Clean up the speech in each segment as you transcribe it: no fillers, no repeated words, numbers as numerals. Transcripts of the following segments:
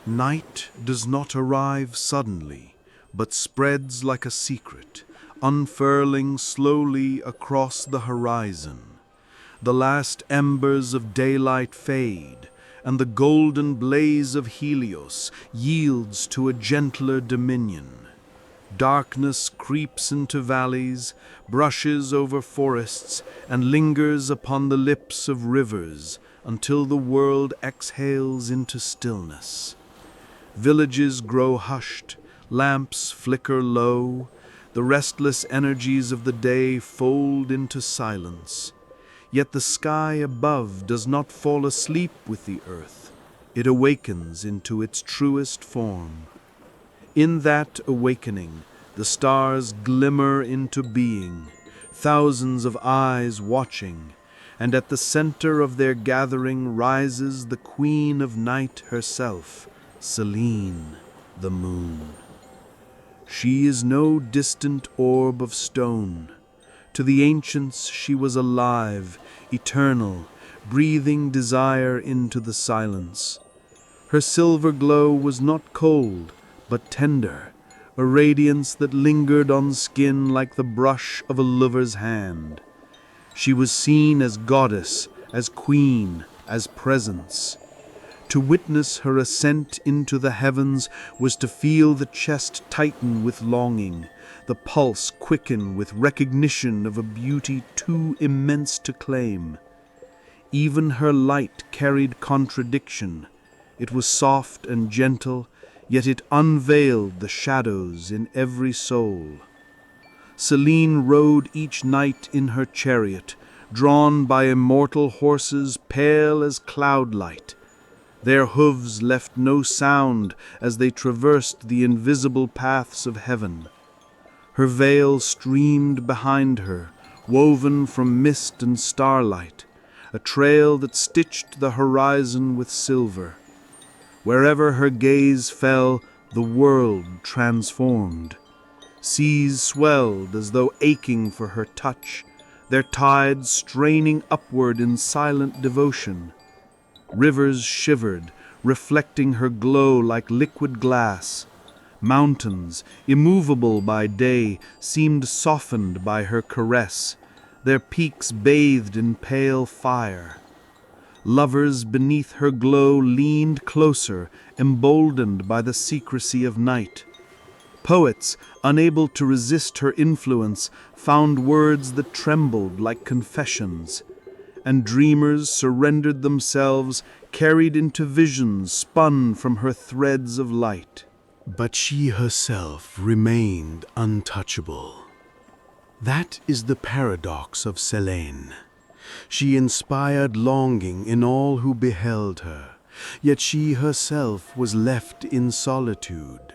Night does not arrive suddenly, but spreads like a secret, unfurling slowly across the horizon. The last embers of daylight fade, and the golden blaze of Helios yields to a gentler dominion. Darkness creeps into valleys, brushes over forests, and lingers upon the lips of rivers until the world exhales into stillness. Villages grow hushed, lamps flicker low, the restless energies of the day fold into silence. Yet the sky above does not fall asleep with the earth. It awakens into its truest form. In that awakening, the stars glimmer into being, thousands of eyes watching, and at the center of their gathering rises the Queen of Night herself, Selene, the moon. She is no distant orb of stone. To the ancients she was alive, eternal, breathing desire into the silence. Her silver glow was not cold, but tender, a radiance that lingered on skin like the brush of a lover's hand. She was seen as goddess, as queen, as presence. To witness her ascent into the heavens was to feel the chest tighten with longing, the pulse quicken with recognition of a beauty too immense to claim. Even her light carried contradiction. It was soft and gentle, yet it unveiled the shadows in every soul. Selene rode each night in her chariot, drawn by immortal horses pale as cloudlight. Their hooves left no sound as they traversed the invisible paths of heaven. Her veil streamed behind her, woven from mist and starlight, a trail that stitched the horizon with silver. Wherever her gaze fell, the world transformed. Seas swelled as though aching for her touch, their tides straining upward in silent devotion. Rivers shivered, reflecting her glow like liquid glass. Mountains, immovable by day, seemed softened by her caress, their peaks bathed in pale fire. Lovers beneath her glow leaned closer, emboldened by the secrecy of night. Poets, unable to resist her influence, found words that trembled like confessions. And dreamers surrendered themselves, carried into visions spun from her threads of light. But she herself remained untouchable. That is the paradox of Selene. She inspired longing in all who beheld her, yet she herself was left in solitude.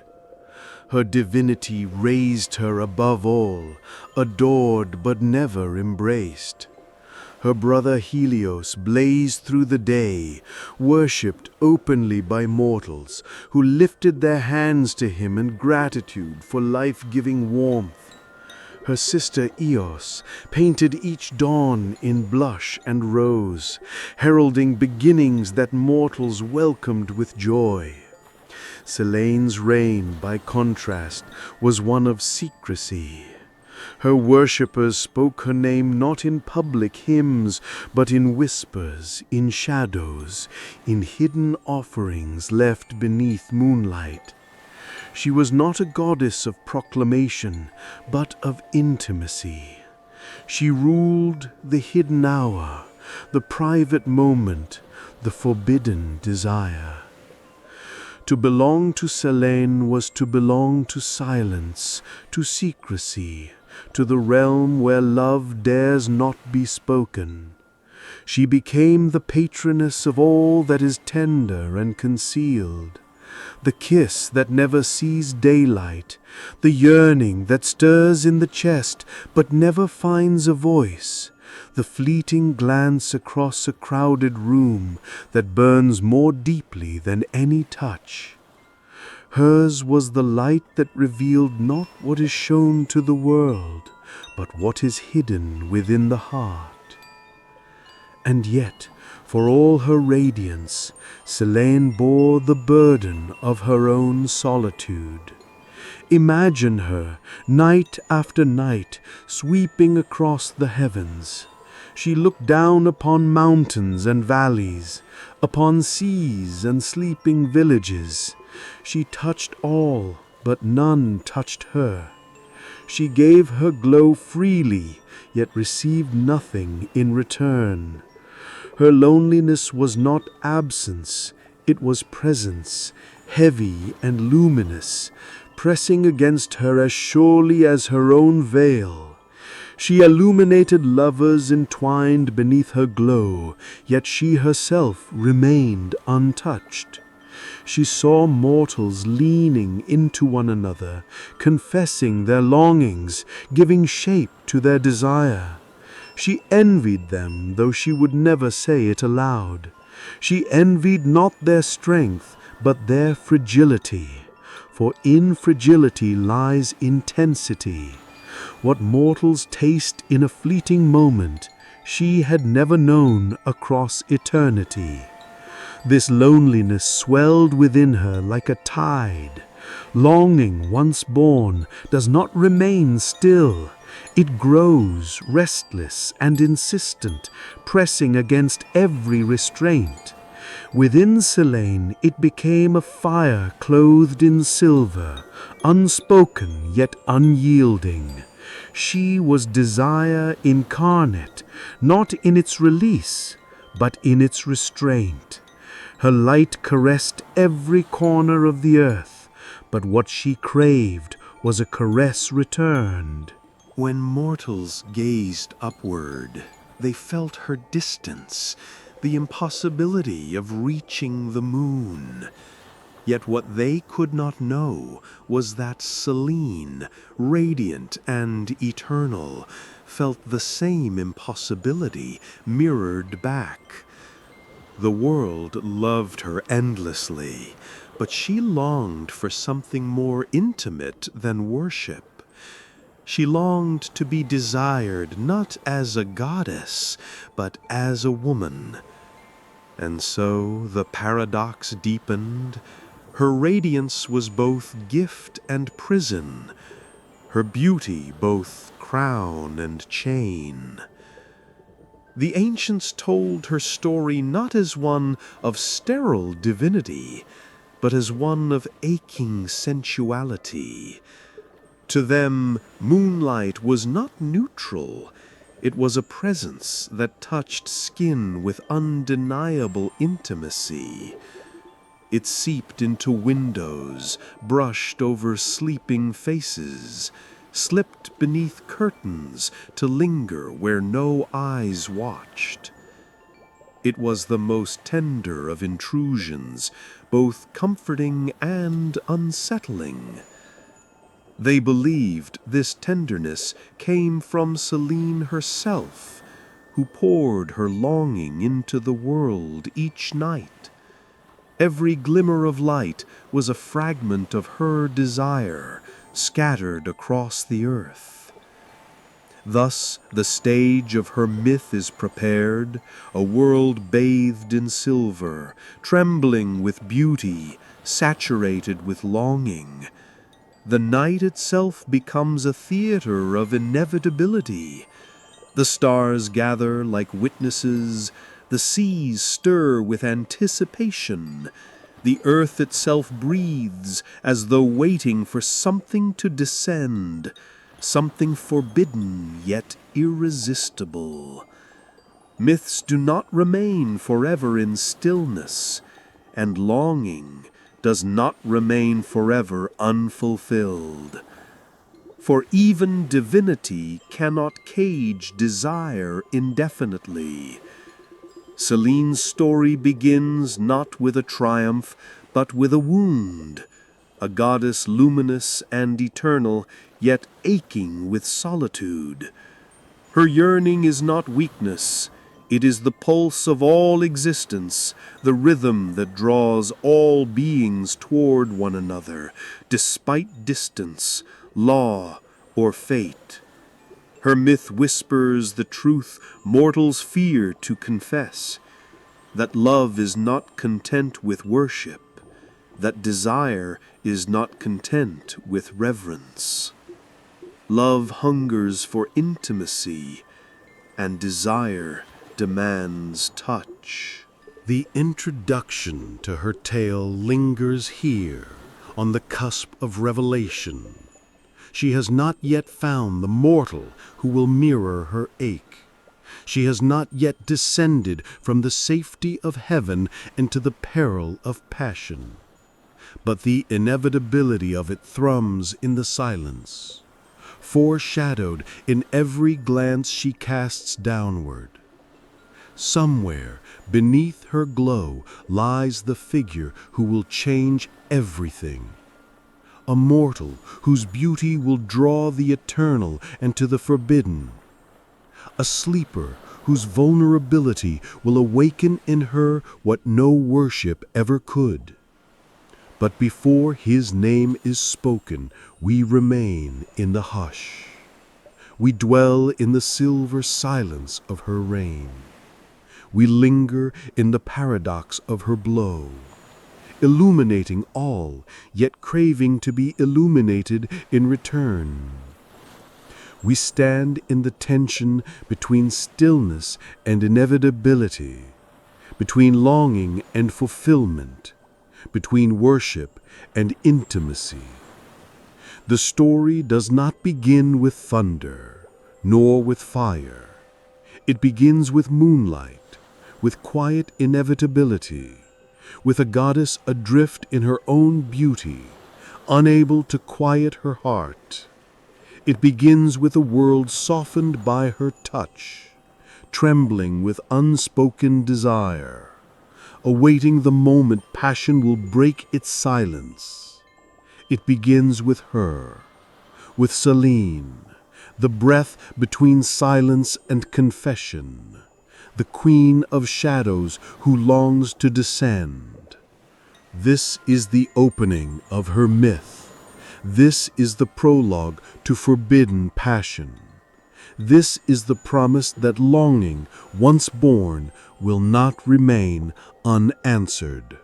Her divinity raised her above all, adored but never embraced. Her brother Helios blazed through the day, worshipped openly by mortals, who lifted their hands to him in gratitude for life-giving warmth. Her sister Eos painted each dawn in blush and rose, heralding beginnings that mortals welcomed with joy. Selene's reign, by contrast, was one of secrecy. Her worshippers spoke her name not in public hymns, but in whispers, in shadows, in hidden offerings left beneath moonlight. She was not a goddess of proclamation, but of intimacy. She ruled the hidden hour, the private moment, the forbidden desire. To belong to Selene was to belong to silence, to secrecy, to the realm where love dares not be spoken. She became the patroness of all that is tender and concealed, the kiss that never sees daylight, the yearning that stirs in the chest but never finds a voice, the fleeting glance across a crowded room that burns more deeply than any touch. Hers was the light that revealed not what is shown to the world, but what is hidden within the heart. And yet, For all her radiance, Selene bore the burden of her own solitude. Imagine her, night after night, sweeping across the heavens. She looked down upon mountains and valleys, upon seas and sleeping villages. She touched all, but none touched her. She gave her glow freely, yet received nothing in return. Her loneliness was not absence, it was presence, heavy and luminous, pressing against her as surely as her own veil. She illuminated lovers entwined beneath her glow, yet she herself remained untouched. She saw mortals leaning into one another, confessing their longings, giving shape to their desire. She envied them, though she would never say it aloud. She envied not their strength, but their fragility. For in fragility lies intensity. What mortals taste in a fleeting moment, she had never known across eternity. This loneliness swelled within her like a tide. Longing, once born, does not remain still. It grows, restless and insistent, pressing against every restraint. Within Selene it became a fire clothed in silver, unspoken yet unyielding. She was desire incarnate, not in its release, but in its restraint. Her light caressed every corner of the earth, but what she craved was a caress returned. When mortals gazed upward, they felt her distance, the impossibility of reaching the moon. Yet what they could not know was that Selene, radiant and eternal, felt the same impossibility mirrored back. The world loved her endlessly, but she longed for something more intimate than worship. She longed to be desired not as a goddess, but as a woman. And so the paradox deepened. Her radiance was both gift and prison, her beauty both crown and chain. The ancients told her story not as one of sterile divinity, but as one of aching sensuality. To them, moonlight was not neutral. It was a presence that touched skin with undeniable intimacy. It seeped into windows, brushed over sleeping faces, slipped beneath curtains to linger where no eyes watched. It was the most tender of intrusions, both comforting and unsettling. They believed this tenderness came from Selene herself, who poured her longing into the world each night. Every glimmer of light was a fragment of her desire, scattered across the earth. Thus the stage of her myth is prepared, a world bathed in silver, trembling with beauty, saturated with longing. The night itself becomes a theater of inevitability. The stars gather like witnesses, the seas stir with anticipation, the earth itself breathes as though waiting for something to descend, something forbidden yet irresistible. Myths do not remain forever in stillness, and longing does not remain forever unfulfilled. For even divinity cannot cage desire indefinitely. Selene's story begins not with a triumph, but with a wound, a goddess luminous and eternal, yet aching with solitude. Her yearning is not weakness, it is the pulse of all existence, the rhythm that draws all beings toward one another, despite distance, law, or fate. Her myth whispers the truth mortals fear to confess. that love is not content with worship, that desire is not content with reverence. Love hungers for intimacy, and desire demands touch. The introduction to her tale lingers here, on the cusp of revelation. She has not yet found the mortal who will mirror her ache. She has not yet descended from the safety of heaven into the peril of passion. But the inevitability of it thrums in the silence, foreshadowed in every glance she casts downward. Somewhere beneath her glow lies the figure who will change everything. A mortal whose beauty will draw the eternal and to the forbidden. A sleeper whose vulnerability will awaken in her what no worship ever could. But before his name is spoken, we remain in the hush. We dwell in the silver silence of her reign. We linger in the paradox of her blow, illuminating all, yet craving to be illuminated in return. We stand in the tension between stillness and inevitability, between longing and fulfillment, between worship and intimacy. The story does not begin with thunder, nor with fire. It begins with moonlight, with quiet inevitability, with a goddess adrift in her own beauty, unable to quiet her heart. It begins with a world softened by her touch, trembling with unspoken desire, awaiting the moment passion will break its silence. It begins with her, with Selene, the breath between silence and confession, the queen of shadows who longs to descend. This is the opening of her myth. This is the prologue to forbidden passion. This is the promise that longing, once born, will not remain unanswered.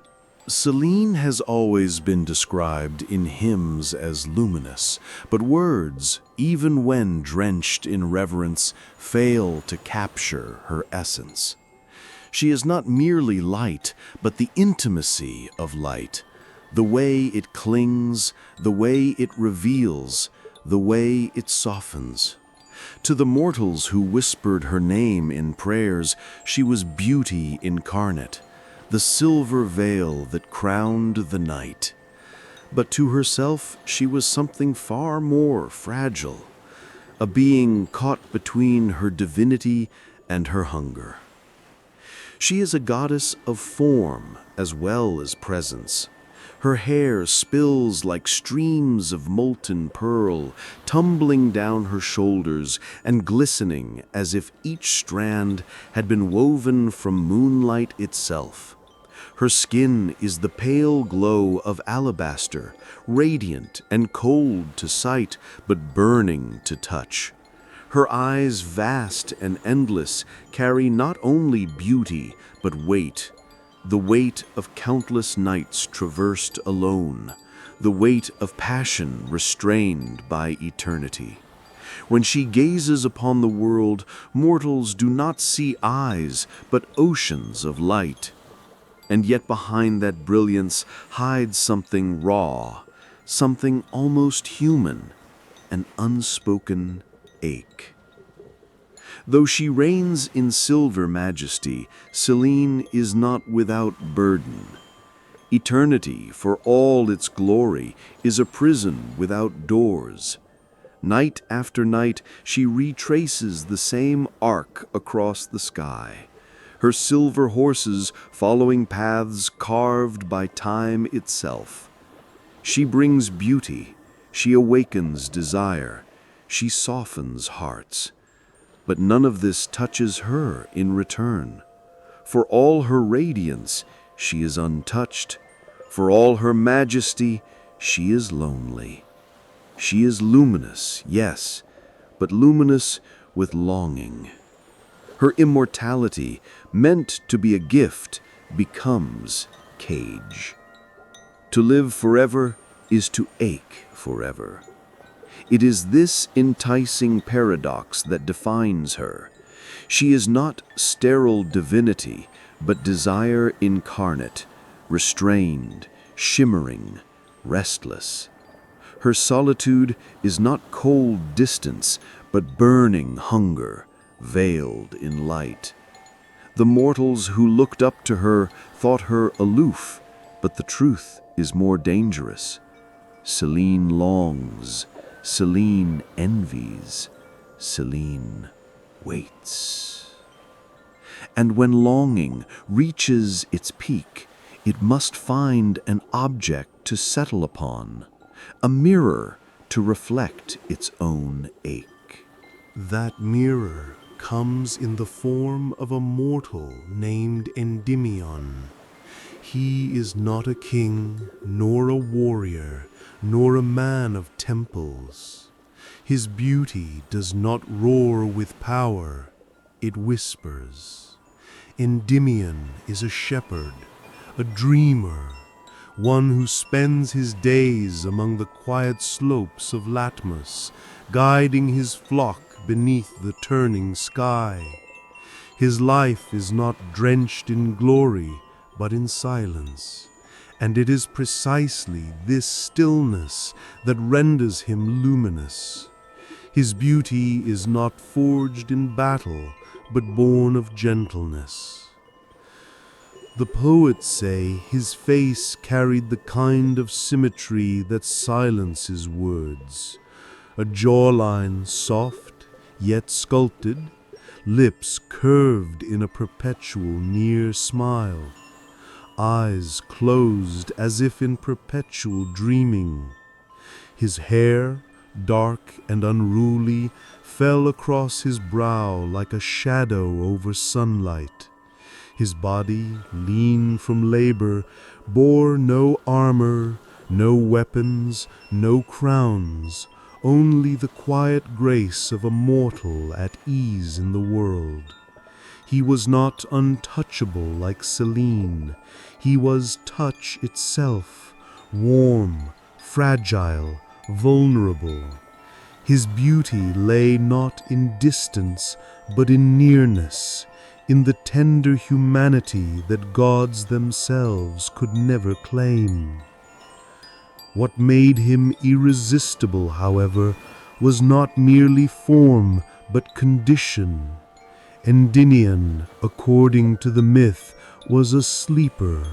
Selene has always been described in hymns as luminous, but words, even when drenched in reverence, fail to capture her essence. She is not merely light, but the intimacy of light, the way it clings, the way it reveals, the way it softens. To the mortals who whispered her name in prayers, she was beauty incarnate, the silver veil that crowned the night. But to herself she was something far more fragile, a being caught between her divinity and her hunger. She is a goddess of form as well as presence. Her hair spills like streams of molten pearl, tumbling down her shoulders and glistening as if each strand had been woven from moonlight itself. Her skin is the pale glow of alabaster, radiant and cold to sight, but burning to touch. Her eyes, vast and endless, carry not only beauty, but weight. The weight of countless nights traversed alone, the weight of passion restrained by eternity. When she gazes upon the world, mortals do not see eyes, but oceans of light. And yet behind that brilliance hides something raw, something almost human, an unspoken ache. Though she reigns in silver majesty, Selene is not without burden. Eternity, for all its glory, is a prison without doors. Night after night, she retraces the same arc across the sky, her silver horses following paths carved by time itself. She brings beauty, she awakens desire, she softens hearts. But none of this touches her in return. For all her radiance, she is untouched. For all her majesty, she is lonely. She is luminous, yes, but luminous with longing. Her immortality, meant to be a gift, becomes cage. To live forever is to ache forever. It is this enticing paradox that defines her. She is not sterile divinity, but desire incarnate, restrained, shimmering, restless. Her solitude is not cold distance, but burning hunger, veiled in light. The mortals who looked up to her thought her aloof, but the truth is more dangerous. Selene longs, Selene envies, Selene waits. And when longing reaches its peak, it must find an object to settle upon, a mirror to reflect its own ache. That mirror comes in the form of a mortal named Endymion. He is not a king, nor a warrior, nor a man of temples. His beauty does not roar with power, it whispers. Endymion is a shepherd, a dreamer, one who spends his days among the quiet slopes of Latmus, guiding his flock beneath the turning sky. His life is not drenched in glory, but in silence, and it is precisely this stillness that renders him luminous. His beauty is not forged in battle, but born of gentleness. The poets say his face carried the kind of symmetry that silences words, a jawline soft yet sculpted, lips curved in a perpetual near smile, eyes closed as if in perpetual dreaming. His hair, dark and unruly, fell across his brow like a shadow over sunlight. His body, lean from labor, bore no armor, no weapons, no crowns, only the quiet grace of a mortal at ease in the world. He was not untouchable like Selene. He was touch itself, warm, fragile, vulnerable. His beauty lay not in distance, but in nearness, in the tender humanity that gods themselves could never claim. What made him irresistible, however, was not merely form, but condition. Endymion, according to the myth, was a sleeper.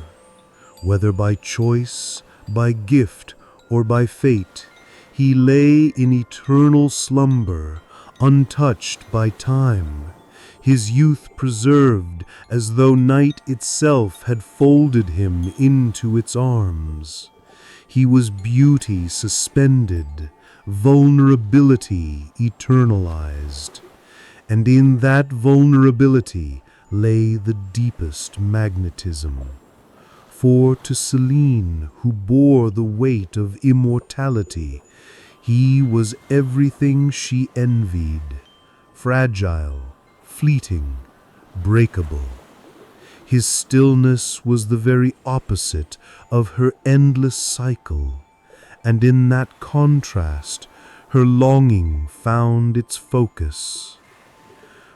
Whether by choice, by gift, or by fate, he lay in eternal slumber, untouched by time, his youth preserved as though night itself had folded him into its arms. He was beauty suspended, vulnerability eternalized. And in that vulnerability lay the deepest magnetism. For to Selene, who bore the weight of immortality, he was everything she envied, fragile, fleeting, breakable. His stillness was the very opposite of her endless cycle, and in that contrast her longing found its focus.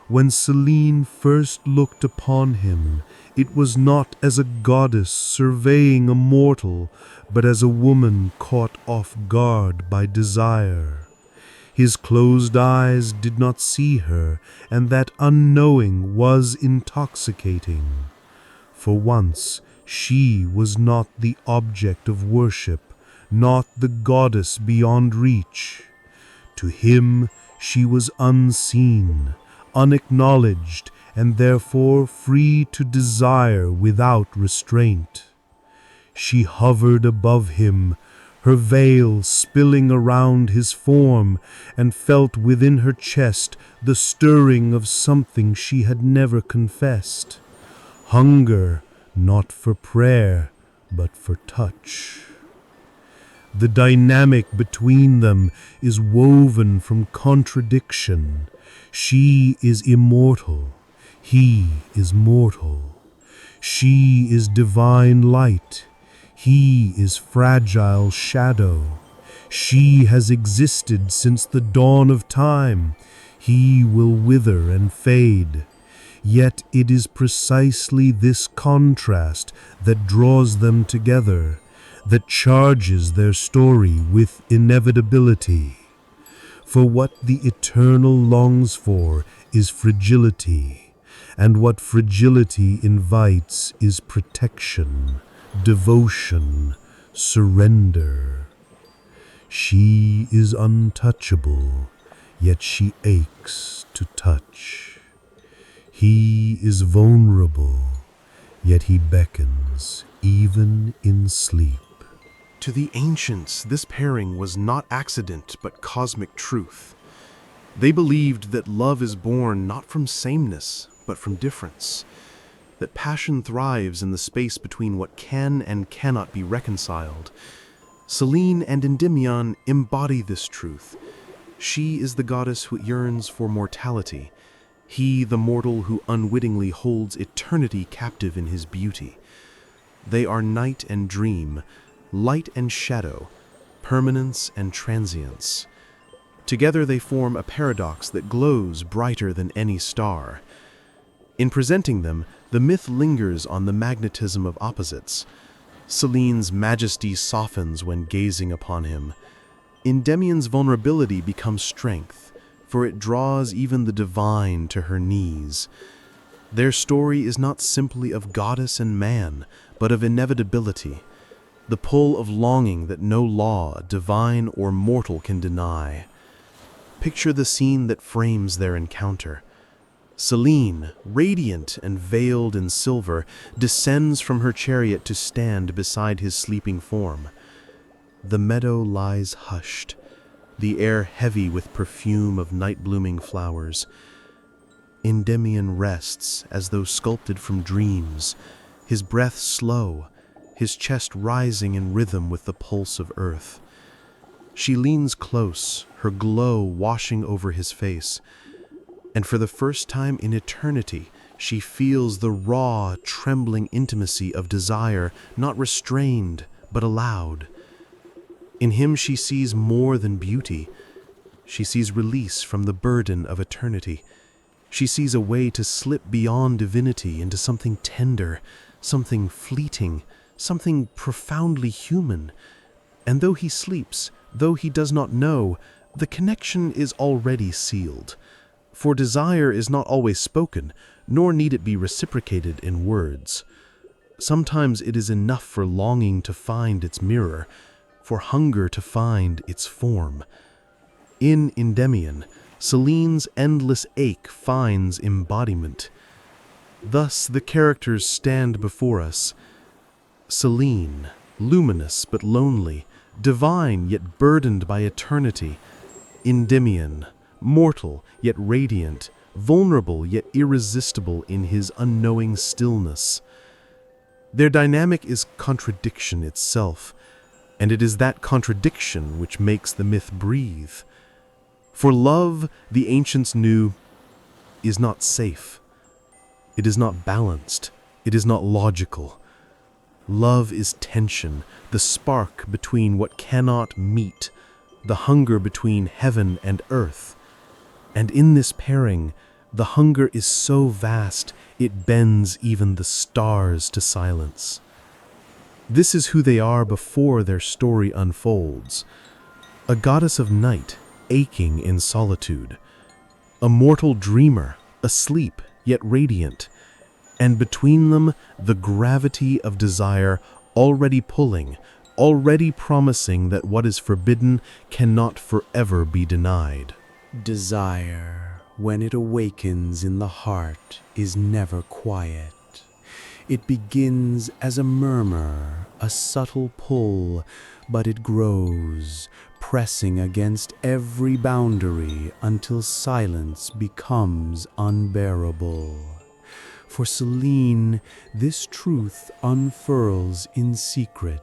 When Selene first looked upon him, it was not as a goddess surveying a mortal, but as a woman caught off guard by desire. His closed eyes did not see her, and that unknowing was intoxicating. For once she was not the object of worship, not the goddess beyond reach. To him she was unseen, unacknowledged, and therefore free to desire without restraint. She hovered above him, her veil spilling around his form, and felt within her chest the stirring of something she had never confessed. Hunger, not for prayer, but for touch. The dynamic between them is woven from contradiction. She is immortal. He is mortal. She is divine light. He is fragile shadow. She has existed since the dawn of time. He will wither and fade. Yet it is precisely this contrast that draws them together, that charges their story with inevitability. For what the eternal longs for is fragility, and what fragility invites is protection, devotion, surrender. She is untouchable, yet she aches to touch. He is vulnerable, yet he beckons, even in sleep. To the ancients, this pairing was not accident but cosmic truth. They believed that love is born not from sameness, but from difference, that passion thrives in the space between what can and cannot be reconciled. Selene and Endymion embody this truth. She is the goddess who yearns for mortality, he the mortal who unwittingly holds eternity captive in his beauty. They are night and dream, light and shadow, permanence and transience. Together they form a paradox that glows brighter than any star. In presenting them, the myth lingers on the magnetism of opposites. Selene's majesty softens when gazing upon him. Endymion's vulnerability becomes strength, for it draws even the divine to her knees. Their story is not simply of goddess and man, but of inevitability, the pull of longing that no law, divine or mortal, can deny. Picture the scene that frames their encounter. Selene, radiant and veiled in silver, descends from her chariot to stand beside his sleeping form. The meadow lies hushed, the air heavy with perfume of night-blooming flowers. Endymion rests as though sculpted from dreams, his breath slow, his chest rising in rhythm with the pulse of earth. She leans close, her glow washing over his face, and for the first time in eternity, she feels the raw, trembling intimacy of desire, not restrained, but allowed. In him she sees more than beauty. She sees release from the burden of eternity. She sees a way to slip beyond divinity into something tender, something fleeting, something profoundly human. And though he sleeps, though he does not know, the connection is already sealed. For desire is not always spoken, nor need it be reciprocated in words. Sometimes it is enough for longing to find its mirror, for hunger to find its form. In Endymion, Selene's endless ache finds embodiment. Thus the characters stand before us. Selene, luminous but lonely, divine yet burdened by eternity. Endymion, mortal yet radiant, vulnerable yet irresistible in his unknowing stillness. Their dynamic is contradiction itself, and it is that contradiction which makes the myth breathe. For love, the ancients knew, is not safe. It is not balanced. It is not logical. Love is tension, the spark between what cannot meet, the hunger between heaven and earth. And in this pairing, the hunger is so vast it bends even the stars to silence. This is who they are before their story unfolds. A goddess of night, aching in solitude. A mortal dreamer, asleep yet radiant. And between them, the gravity of desire already pulling, already promising that what is forbidden cannot forever be denied. Desire, when it awakens in the heart, is never quiet. It begins as a murmur, a subtle pull, but it grows, pressing against every boundary until silence becomes unbearable. For Selene, this truth unfurls in secret.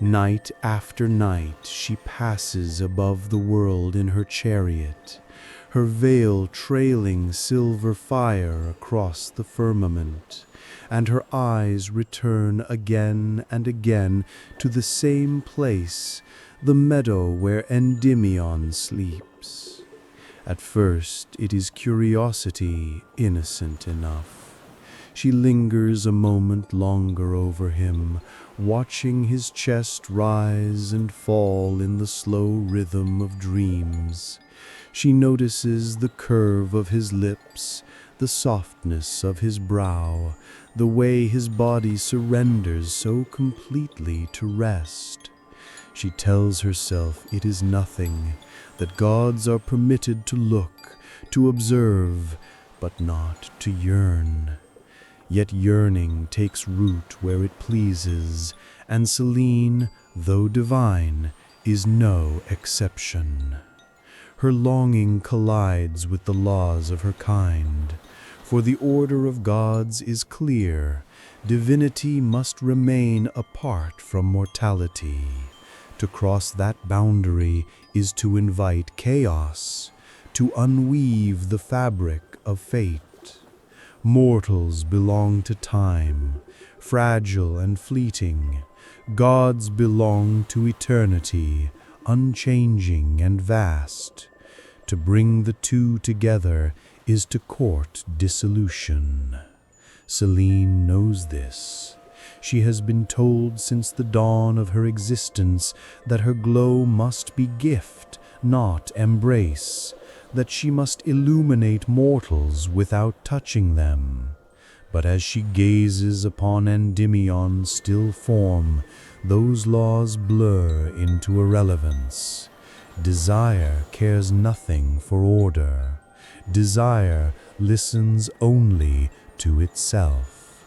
Night after night she passes above the world in her chariot, her veil trailing silver fire across the firmament, and her eyes return again and again to the same place, the meadow where Endymion sleeps. At first it is curiosity innocent enough. She lingers a moment longer over him, watching his chest rise and fall in the slow rhythm of dreams. She notices the curve of his lips, the softness of his brow, the way his body surrenders so completely to rest. She tells herself it is nothing, that gods are permitted to look, to observe, but not to yearn. Yet yearning takes root where it pleases, and Selene, though divine, is no exception. Her longing collides with the laws of her kind, for the order of gods is clear. Divinity must remain apart from mortality. To cross that boundary is to invite chaos, to unweave the fabric of fate. Mortals belong to time, fragile and fleeting. Gods belong to eternity, unchanging and vast. To bring the two together is to court dissolution. Selene knows this. She has been told since the dawn of her existence that her glow must be gift, not embrace, that she must illuminate mortals without touching them. But as she gazes upon Endymion's still form, those laws blur into irrelevance. Desire cares nothing for order. Desire listens only to itself.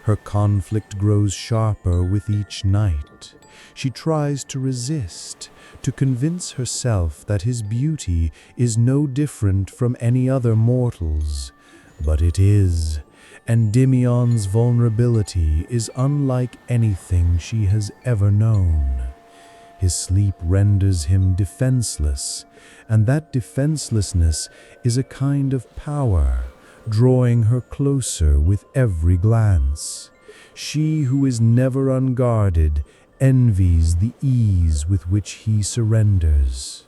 Her conflict grows sharper with each night. She tries to resist, to convince herself that his beauty is no different from any other mortal's. But it is. Endymion's vulnerability is unlike anything she has ever known. His sleep renders him defenseless, and that defenselessness is a kind of power, drawing her closer with every glance. She who is never unguarded envies the ease with which he surrenders.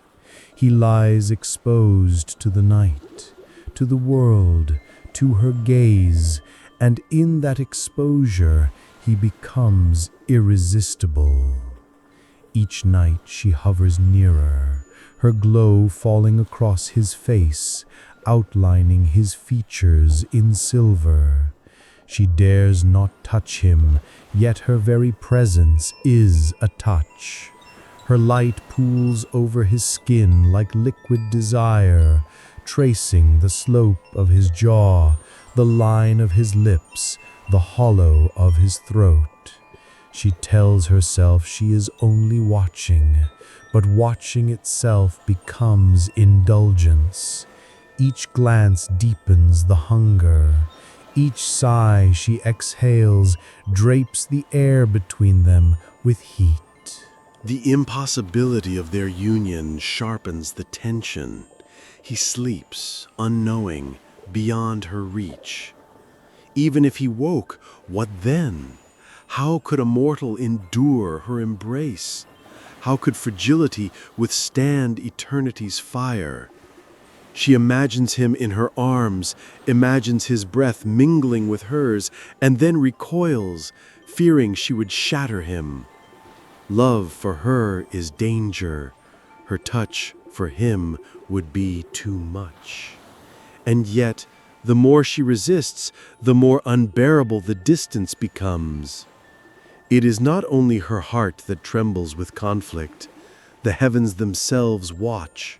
He lies exposed to the night, to the world, to her gaze, and in that exposure he becomes irresistible. Each night she hovers nearer, her glow falling across his face, outlining his features in silver. She dares not touch him, yet her very presence is a touch. Her light pools over his skin like liquid desire, tracing the slope of his jaw, the line of his lips, the hollow of his throat. She tells herself she is only watching, but watching itself becomes indulgence. Each glance deepens the hunger. Each sigh she exhales drapes the air between them with heat. The impossibility of their union sharpens the tension. He sleeps, unknowing, beyond her reach. Even if he woke, what then? How could a mortal endure her embrace? How could fragility withstand eternity's fire? She imagines him in her arms, imagines his breath mingling with hers, and then recoils, fearing she would shatter him. Love for her is danger. Her touch for him would be too much. And yet, the more she resists, the more unbearable the distance becomes. It is not only her heart that trembles with conflict. The heavens themselves watch.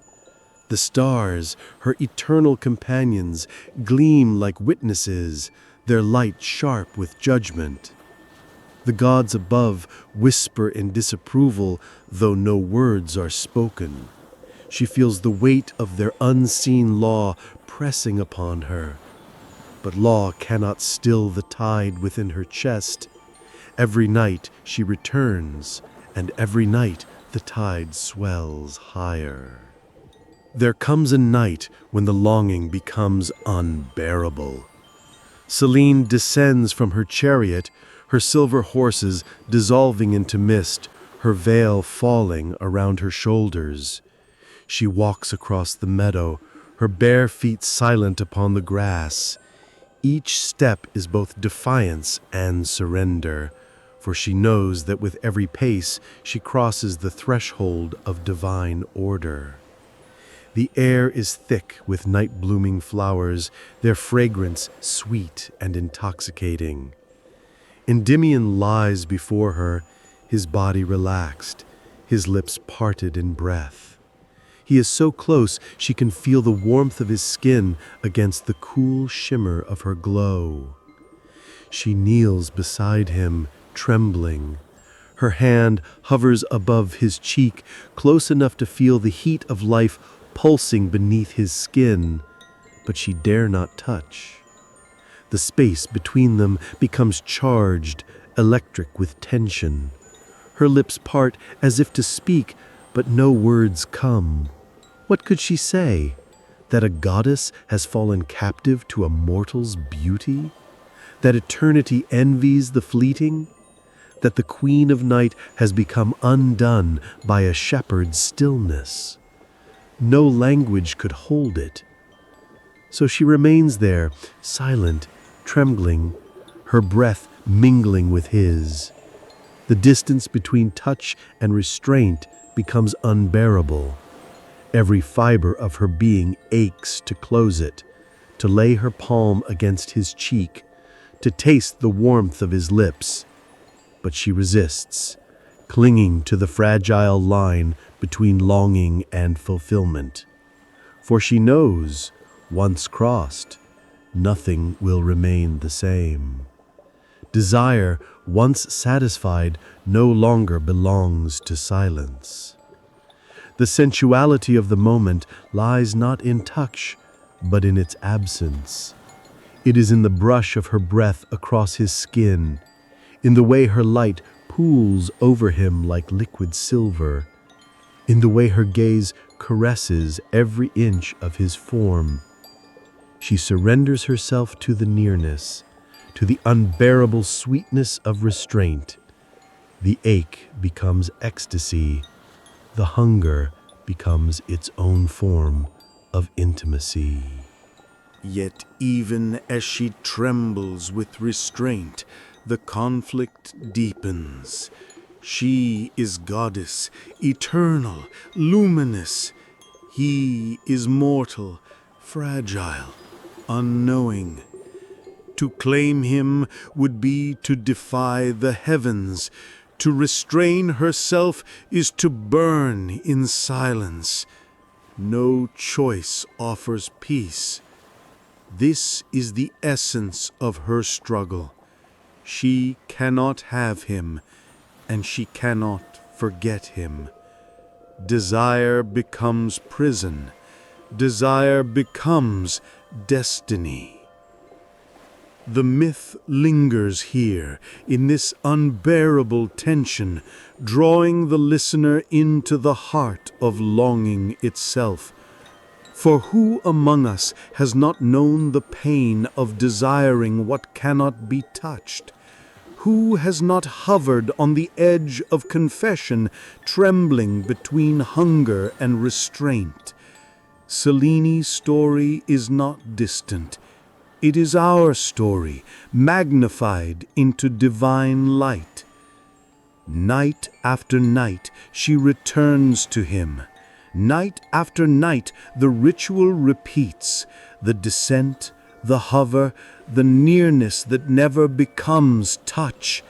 The stars, her eternal companions, gleam like witnesses, their light sharp with judgment. The gods above whisper in disapproval, though no words are spoken. She feels the weight of their unseen law pressing upon her. But law cannot still the tide within her chest. Every night she returns, and every night the tide swells higher. There comes a night when the longing becomes unbearable. Selene descends from her chariot, her silver horses dissolving into mist, her veil falling around her shoulders. She walks across the meadow, her bare feet silent upon the grass. Each step is both defiance and surrender, for she knows that with every pace she crosses the threshold of divine order. The air is thick with night-blooming flowers, their fragrance sweet and intoxicating. Endymion lies before her, his body relaxed, his lips parted in breath. He is so close she can feel the warmth of his skin against the cool shimmer of her glow. She kneels beside him, trembling. Her hand hovers above his cheek, close enough to feel the heat of life pulsing beneath his skin, but she dare not touch. The space between them becomes charged, electric with tension. Her lips part as if to speak, but no words come. What could she say? That a goddess has fallen captive to a mortal's beauty? That eternity envies the fleeting? That the queen of night has become undone by a shepherd's stillness? No language could hold it. So she remains there, silent, trembling, her breath mingling with his. The distance between touch and restraint becomes unbearable. Every fiber of her being aches to close it, to lay her palm against his cheek, to taste the warmth of his lips. But she resists, clinging to the fragile line between longing and fulfillment. For she knows, once crossed, nothing will remain the same. Desire, once satisfied, no longer belongs to silence. The sensuality of the moment lies not in touch, but in its absence. It is in the brush of her breath across his skin, in the way her light pools over him like liquid silver, in the way her gaze caresses every inch of his form. She surrenders herself to the nearness, to the unbearable sweetness of restraint. The ache becomes ecstasy. The hunger becomes its own form of intimacy. Yet even as she trembles with restraint, the conflict deepens. She is goddess, eternal, luminous. He is mortal, fragile, unknowing. To claim him would be to defy the heavens. To restrain herself is to burn in silence. No choice offers peace. This is the essence of her struggle. She cannot have him, and she cannot forget him. Desire becomes prison. Desire becomes destiny. The myth lingers here, in this unbearable tension, drawing the listener into the heart of longing itself. For who among us has not known the pain of desiring what cannot be touched? Who has not hovered on the edge of confession, trembling between hunger and restraint? Selene's story is not distant. It is our story, magnified into divine light. Night after night, she returns to him. Night after night, the ritual repeats, the descent, the hover, the nearness that never becomes touch.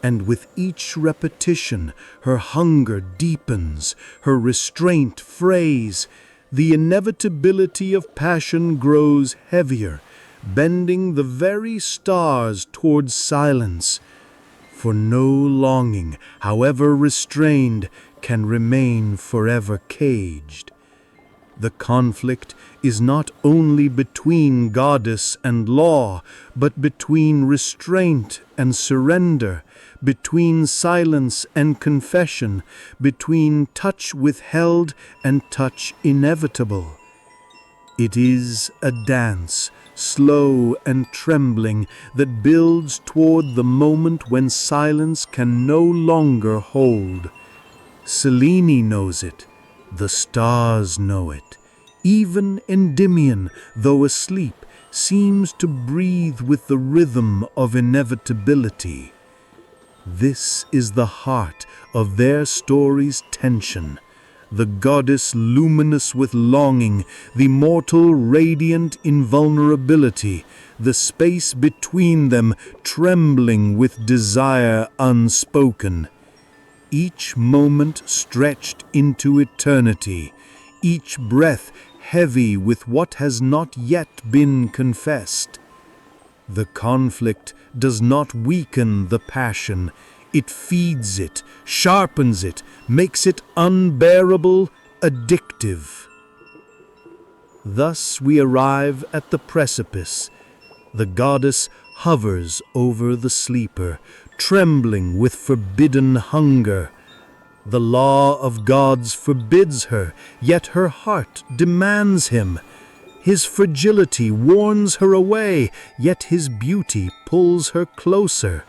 And with each repetition, her hunger deepens, her restraint frays. The inevitability of passion grows heavier, bending the very stars towards silence. For no longing, however restrained, can remain forever caged. The conflict is not only between goddess and law, but between restraint and surrender, between silence and confession, between touch withheld and touch inevitable. It is a dance, slow and trembling, that builds toward the moment when silence can no longer hold. Selene knows it, the stars know it. Even Endymion, though asleep, seems to breathe with the rhythm of inevitability. This is the heart of their story's tension. The goddess luminous with longing, the mortal radiant in vulnerability, the space between them trembling with desire unspoken. Each moment stretched into eternity, each breath heavy with what has not yet been confessed. The conflict does not weaken the passion. It feeds it, sharpens it, makes it unbearable, addictive. Thus we arrive at the precipice. The goddess hovers over the sleeper, trembling with forbidden hunger. The law of gods forbids her, yet her heart demands him. His fragility warns her away, yet his beauty pulls her closer.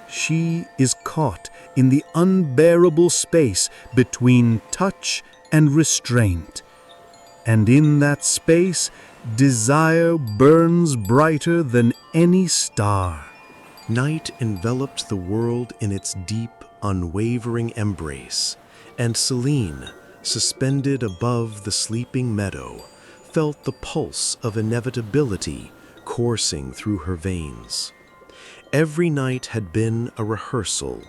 She is caught in the unbearable space between touch and restraint. And in that space, desire burns brighter than any star. Night enveloped the world in its deep, unwavering embrace, and Selene, suspended above the sleeping meadow, felt the pulse of inevitability coursing through her veins. Every night had been a rehearsal,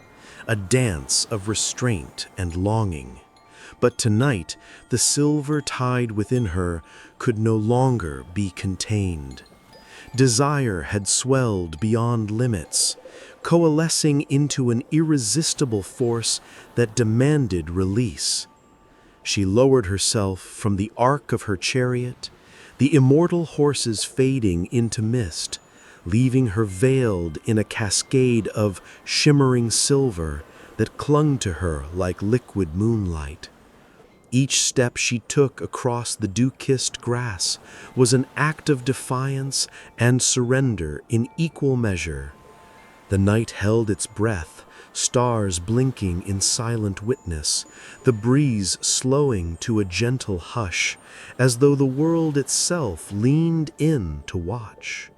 a dance of restraint and longing. But tonight, the silver tide within her could no longer be contained. Desire had swelled beyond limits, coalescing into an irresistible force that demanded release. She lowered herself from the arc of her chariot, the immortal horses fading into mist, leaving her veiled in a cascade of shimmering silver that clung to her like liquid moonlight. Each step she took across the dew-kissed grass was an act of defiance and surrender in equal measure. The night held its breath, stars blinking in silent witness, the breeze slowing to a gentle hush, as though the world itself leaned in to watch.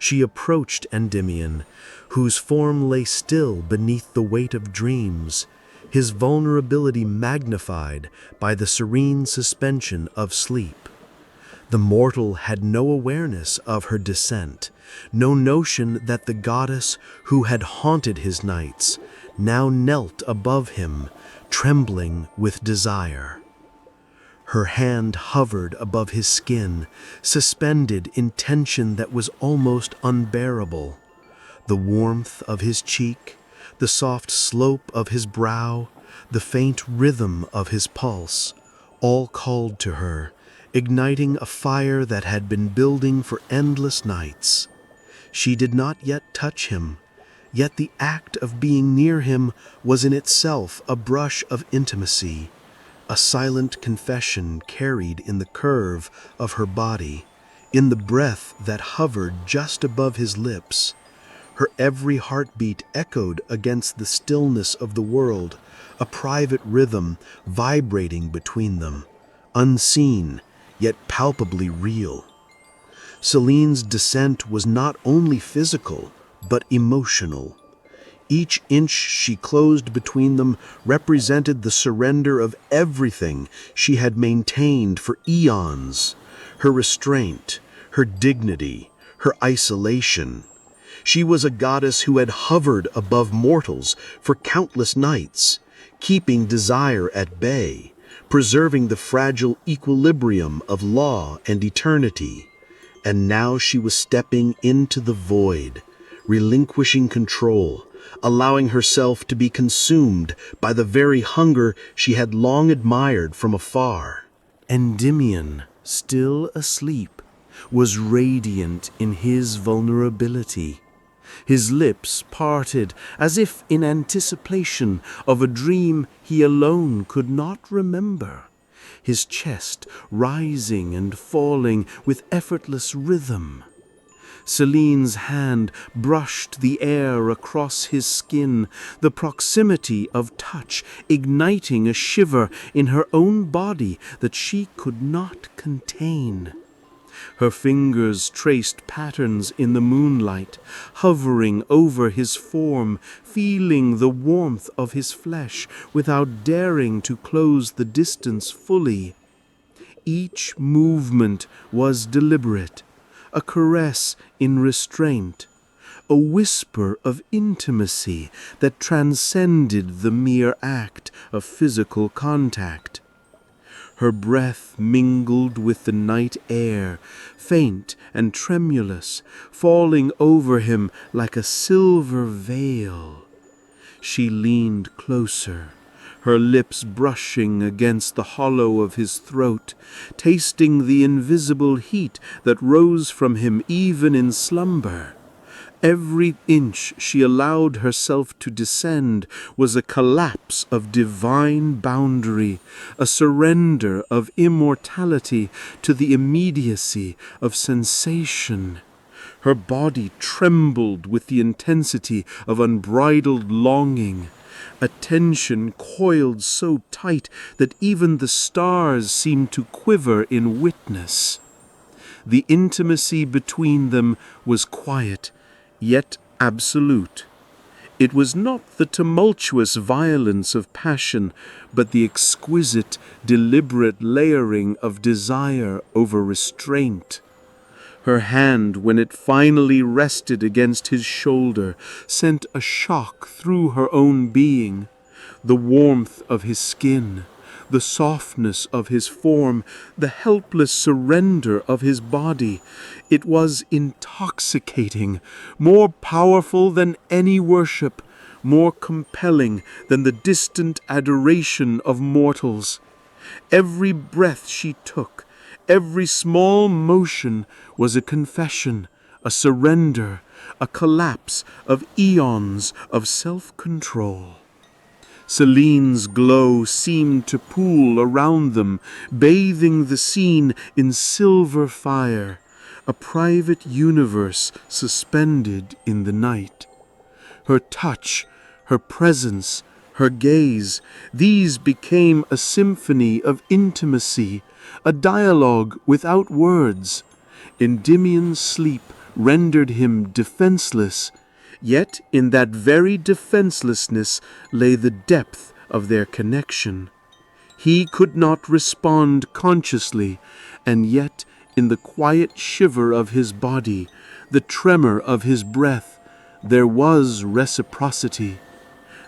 She approached Endymion, whose form lay still beneath the weight of dreams, his vulnerability magnified by the serene suspension of sleep. The mortal had no awareness of her descent, no notion that the goddess who had haunted his nights now knelt above him, trembling with desire. Her hand hovered above his skin, suspended in tension that was almost unbearable. The warmth of his cheek, the soft slope of his brow, the faint rhythm of his pulse, all called to her, igniting a fire that had been building for endless nights. She did not yet touch him, yet the act of being near him was in itself a brush of intimacy, a silent confession carried in the curve of her body, in the breath that hovered just above his lips. Her every heartbeat echoed against the stillness of the world, a private rhythm vibrating between them, unseen yet palpably real. Selene's descent was not only physical, but emotional. Each inch she closed between them represented the surrender of everything she had maintained for eons, her restraint, her dignity, her isolation. She was a goddess who had hovered above mortals for countless nights, keeping desire at bay, preserving the fragile equilibrium of law and eternity. And now she was stepping into the void, relinquishing control, allowing herself to be consumed by the very hunger she had long admired from afar. Endymion, still asleep, was radiant in his vulnerability. His lips parted as if in anticipation of a dream he alone could not remember, his chest rising and falling with effortless rhythm. Celine's hand brushed the air across his skin, the proximity of touch igniting a shiver in her own body that she could not contain. Her fingers traced patterns in the moonlight, hovering over his form, feeling the warmth of his flesh without daring to close the distance fully. Each movement was deliberate, a caress in restraint, a whisper of intimacy that transcended the mere act of physical contact. Her breath mingled with the night air, faint and tremulous, falling over him like a silver veil. She leaned closer, her lips brushing against the hollow of his throat, tasting the invisible heat that rose from him even in slumber. Every inch she allowed herself to descend was a collapse of divine boundary, a surrender of immortality to the immediacy of sensation. Her body trembled with the intensity of unbridled longing, a tension coiled so tight that even the stars seemed to quiver in witness. The intimacy between them was quiet, yet absolute. It was not the tumultuous violence of passion, but the exquisite, deliberate layering of desire over restraint. Her hand, when it finally rested against his shoulder, sent a shock through her own being. The warmth of his skin, the softness of his form, the helpless surrender of his body. It was intoxicating, more powerful than any worship, more compelling than the distant adoration of mortals. Every breath she took, every small motion was a confession, a surrender, a collapse of eons of self-control. Celine's glow seemed to pool around them, bathing the scene in silver fire, a private universe suspended in the night. Her touch, her presence, her gaze, these became a symphony of intimacy, a dialogue without words. Endymion's sleep rendered him defenseless, yet in that very defenselessness lay the depth of their connection. He could not respond consciously, and yet in the quiet shiver of his body, the tremor of his breath, there was reciprocity.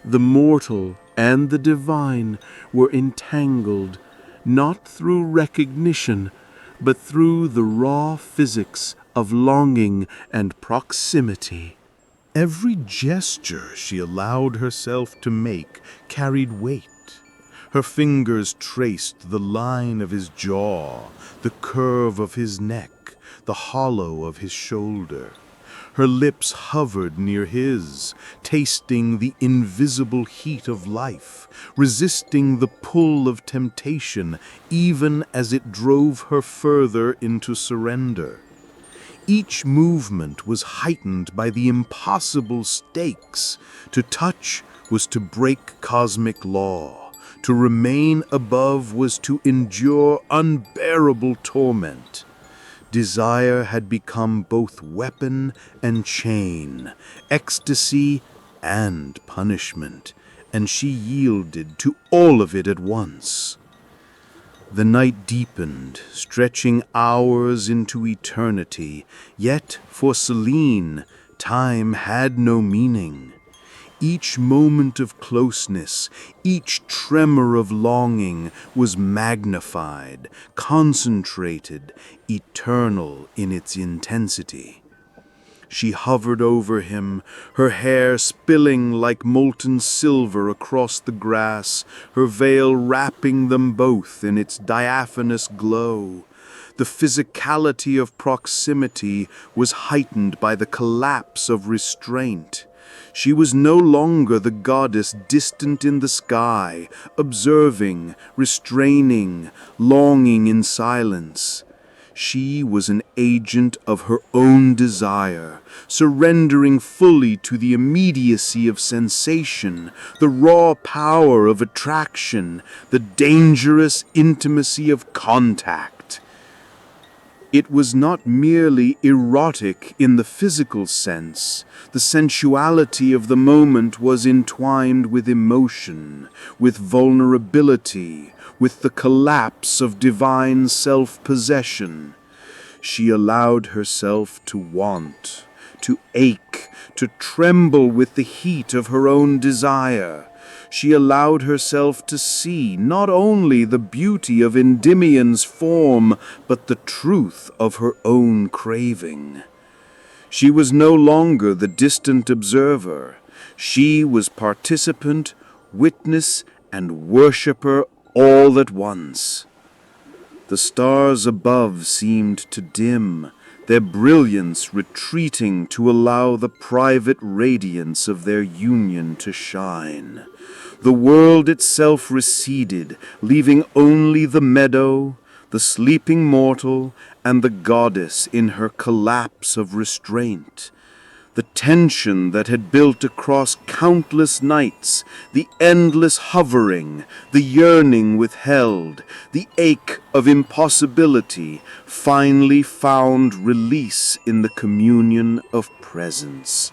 The mortal and the divine were entangled, not through recognition, but through the raw physics of longing and proximity. Every gesture she allowed herself to make carried weight. Her fingers traced the line of his jaw, the curve of his neck, the hollow of his shoulder. Her lips hovered near his, tasting the invisible heat of life, resisting the pull of temptation, even as it drove her further into surrender. Each movement was heightened by the impossible stakes. To touch was to break cosmic law. To remain above was to endure unbearable torment. Desire had become both weapon and chain, ecstasy and punishment, and she yielded to all of it at once. The night deepened, stretching hours into eternity, yet for Celine, time had no meaning. Each moment of closeness, each tremor of longing was magnified, concentrated, eternal in its intensity. She hovered over him, her hair spilling like molten silver across the grass, her veil wrapping them both in its diaphanous glow. The physicality of proximity was heightened by the collapse of restraint. She was no longer the goddess distant in the sky, observing, restraining, longing in silence. She was an agent of her own desire, surrendering fully to the immediacy of sensation, the raw power of attraction, the dangerous intimacy of contact. It was not merely erotic in the physical sense. The sensuality of the moment was entwined with emotion, with vulnerability, with the collapse of divine self-possession. She allowed herself to want, to ache, to tremble with the heat of her own desire. She allowed herself to see not only the beauty of Endymion's form, but the truth of her own craving. She was no longer the distant observer. She was participant, witness, and worshipper all at once. The stars above seemed to dim, their brilliance retreating to allow the private radiance of their union to shine. The world itself receded, leaving only the meadow, the sleeping mortal, and the goddess in her collapse of restraint. The tension that had built across countless nights, the endless hovering, the yearning withheld, the ache of impossibility, finally found release in the communion of presence.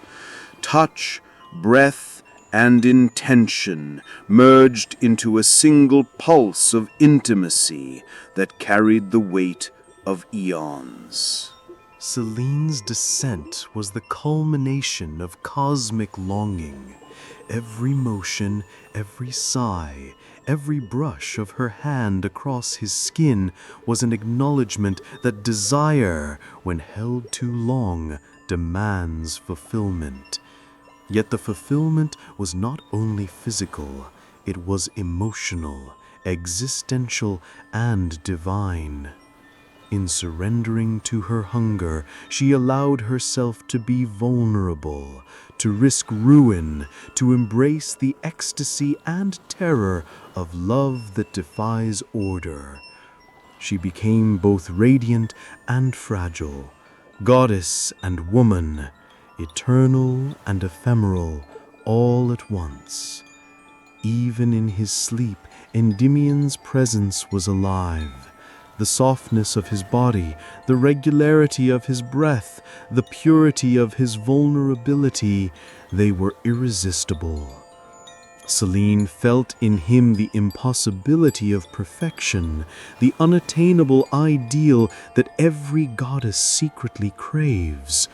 Touch, breath, and intention merged into a single pulse of intimacy that carried the weight of eons. Celine's descent was the culmination of cosmic longing. Every motion, every sigh, every brush of her hand across his skin was an acknowledgement that desire, when held too long, demands fulfillment. Yet the fulfillment was not only physical, it was emotional, existential, and divine. In surrendering to her hunger, she allowed herself to be vulnerable, to risk ruin, to embrace the ecstasy and terror of love that defies order. She became both radiant and fragile, goddess and woman, eternal and ephemeral, all at once. Even in his sleep, Endymion's presence was alive. The softness of his body, the regularity of his breath, the purity of his vulnerability, they were irresistible. Celine felt in him the impossibility of perfection, the unattainable ideal that every goddess secretly craves.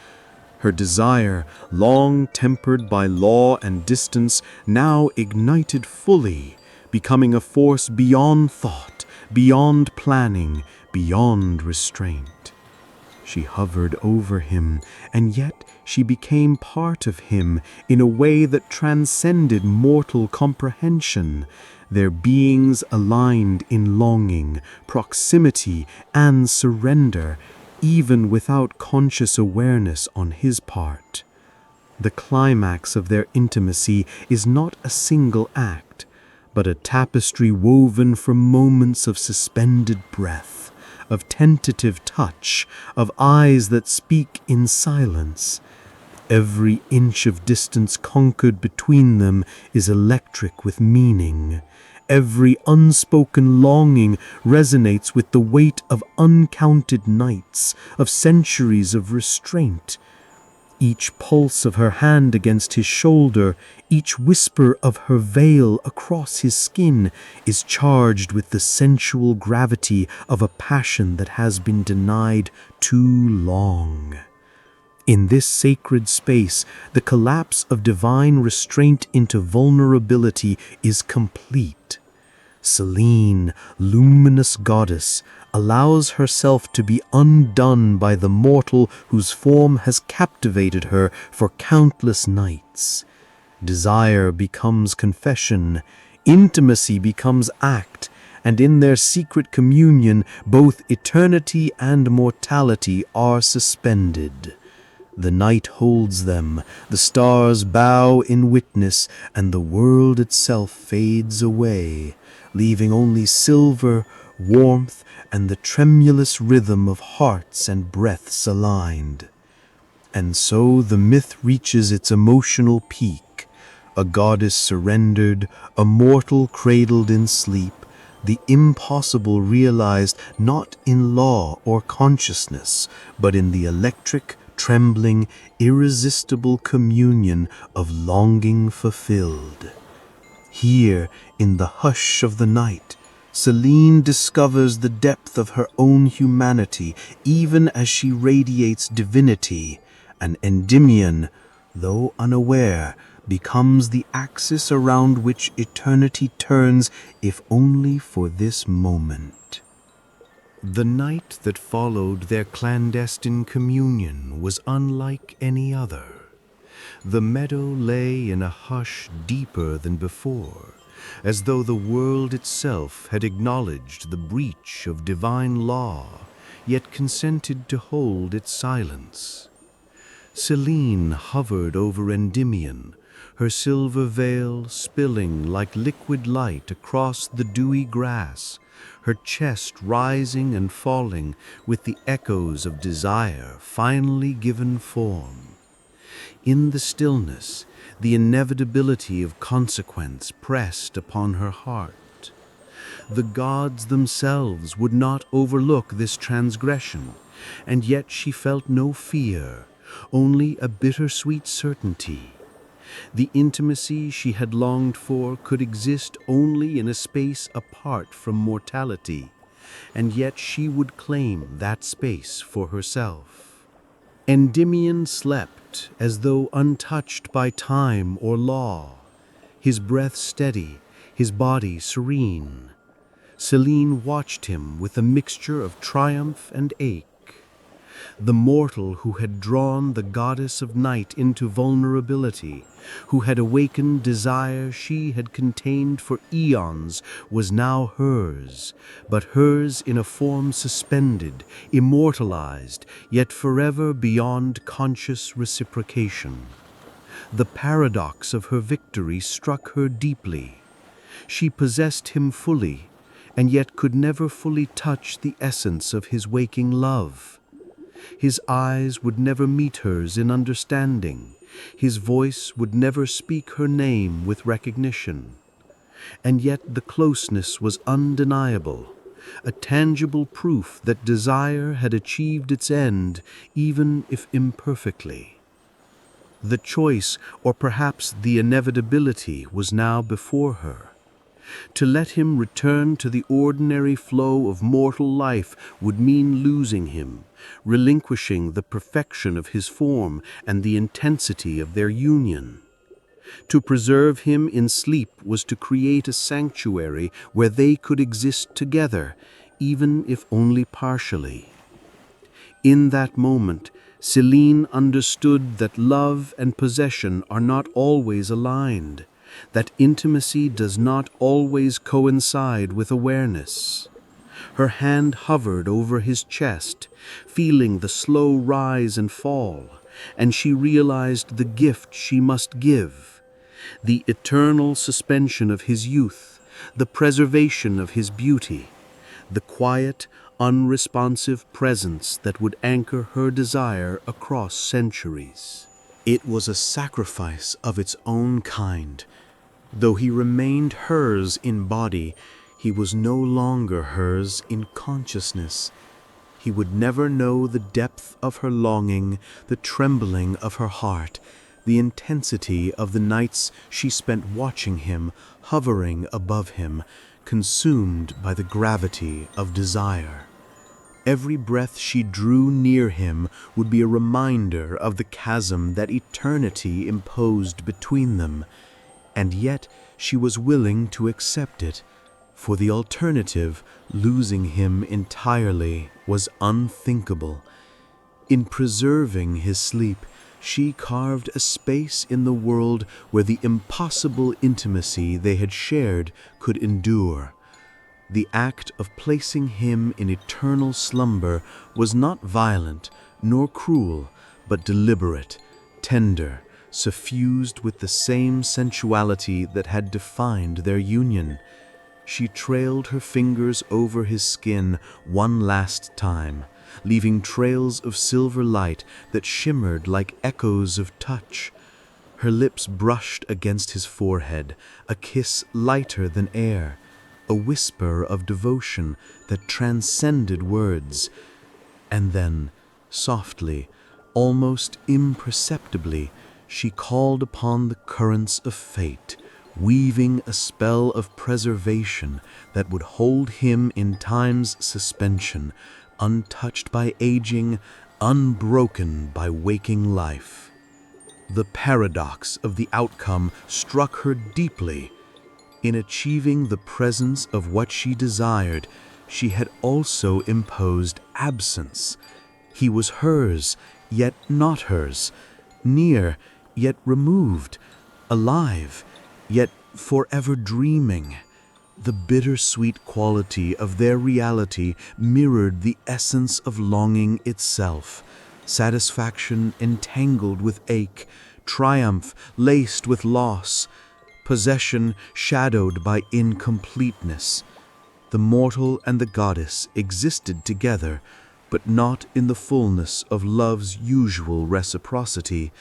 Her desire, long tempered by law and distance, now ignited fully, becoming a force beyond thought, beyond planning, beyond restraint. She hovered over him, and yet she became part of him in a way that transcended mortal comprehension, their beings aligned in longing, proximity, and surrender, even without conscious awareness on his part. The climax of their intimacy is not a single act, but a tapestry woven from moments of suspended breath, of tentative touch, of eyes that speak in silence. Every inch of distance conquered between them is electric with meaning. Every unspoken longing resonates with the weight of uncounted nights, of centuries of restraint. Each pulse of her hand against his shoulder, each whisper of her veil across his skin is charged with the sensual gravity of a passion that has been denied too long. In this sacred space, the collapse of divine restraint into vulnerability is complete. Celine, luminous goddess, allows herself to be undone by the mortal whose form has captivated her for countless nights. Desire becomes confession, intimacy becomes act, and in their secret communion both eternity and mortality are suspended. The night holds them, the stars bow in witness, and the world itself fades away, leaving only silver, warmth, and the tremulous rhythm of hearts and breaths aligned. And so the myth reaches its emotional peak, a goddess surrendered, a mortal cradled in sleep, the impossible realized not in law or consciousness, but in the electric, trembling, irresistible communion of longing fulfilled. Here, in the hush of the night, Selene discovers the depth of her own humanity, even as she radiates divinity, and Endymion, though unaware, becomes the axis around which eternity turns, if only for this moment. The night that followed their clandestine communion was unlike any other. The meadow lay in a hush deeper than before, as though the world itself had acknowledged the breach of divine law, yet consented to hold its silence. Selene hovered over Endymion, her silver veil spilling like liquid light across the dewy grass, her chest rising and falling with the echoes of desire finally given form. In the stillness, the inevitability of consequence pressed upon her heart. The gods themselves would not overlook this transgression, and yet she felt no fear, only a bittersweet certainty. The intimacy she had longed for could exist only in a space apart from mortality, and yet she would claim that space for herself. Endymion slept as though untouched by time or law, his breath steady, his body serene. Selene watched him with a mixture of triumph and ache. The mortal who had drawn the goddess of night into vulnerability, who had awakened desire she had contained for eons, was now hers, but hers in a form suspended, immortalized, yet forever beyond conscious reciprocation. The paradox of her victory struck her deeply. She possessed him fully, and yet could never fully touch the essence of his waking love. His eyes would never meet hers in understanding. His voice would never speak her name with recognition. And yet the closeness was undeniable, a tangible proof that desire had achieved its end, even if imperfectly. The choice, or perhaps the inevitability, was now before her. To let him return to the ordinary flow of mortal life would mean losing him, relinquishing the perfection of his form and the intensity of their union. To preserve him in sleep was to create a sanctuary where they could exist together, even if only partially. In that moment, Selene understood that love and possession are not always aligned, that intimacy does not always coincide with awareness. Her hand hovered over his chest, feeling the slow rise and fall, and she realized the gift she must give: the eternal suspension of his youth, the preservation of his beauty, the quiet, unresponsive presence that would anchor her desire across centuries. It was a sacrifice of its own kind. Though he remained hers in body, he was no longer hers in consciousness. He would never know the depth of her longing, the trembling of her heart, the intensity of the nights she spent watching him, hovering above him, consumed by the gravity of desire. Every breath she drew near him would be a reminder of the chasm that eternity imposed between them, and yet she was willing to accept it, for the alternative, losing him entirely, was unthinkable. In preserving his sleep, she carved a space in the world where the impossible intimacy they had shared could endure. The act of placing him in eternal slumber was not violent nor cruel, but deliberate, tender, suffused with the same sensuality that had defined their union. She trailed her fingers over his skin one last time, leaving trails of silver light that shimmered like echoes of touch. Her lips brushed against his forehead, a kiss lighter than air, a whisper of devotion that transcended words. And then, softly, almost imperceptibly, she called upon the currents of fate, weaving a spell of preservation that would hold him in time's suspension, untouched by aging, unbroken by waking life. The paradox of the outcome struck her deeply. In achieving the presence of what she desired, she had also imposed absence. He was hers, yet not hers, near, yet removed, alive, yet forever dreaming. The bittersweet quality of their reality mirrored the essence of longing itself, satisfaction entangled with ache, triumph laced with loss, possession shadowed by incompleteness. The mortal and the goddess existed together, but not in the fullness of love's usual reciprocity.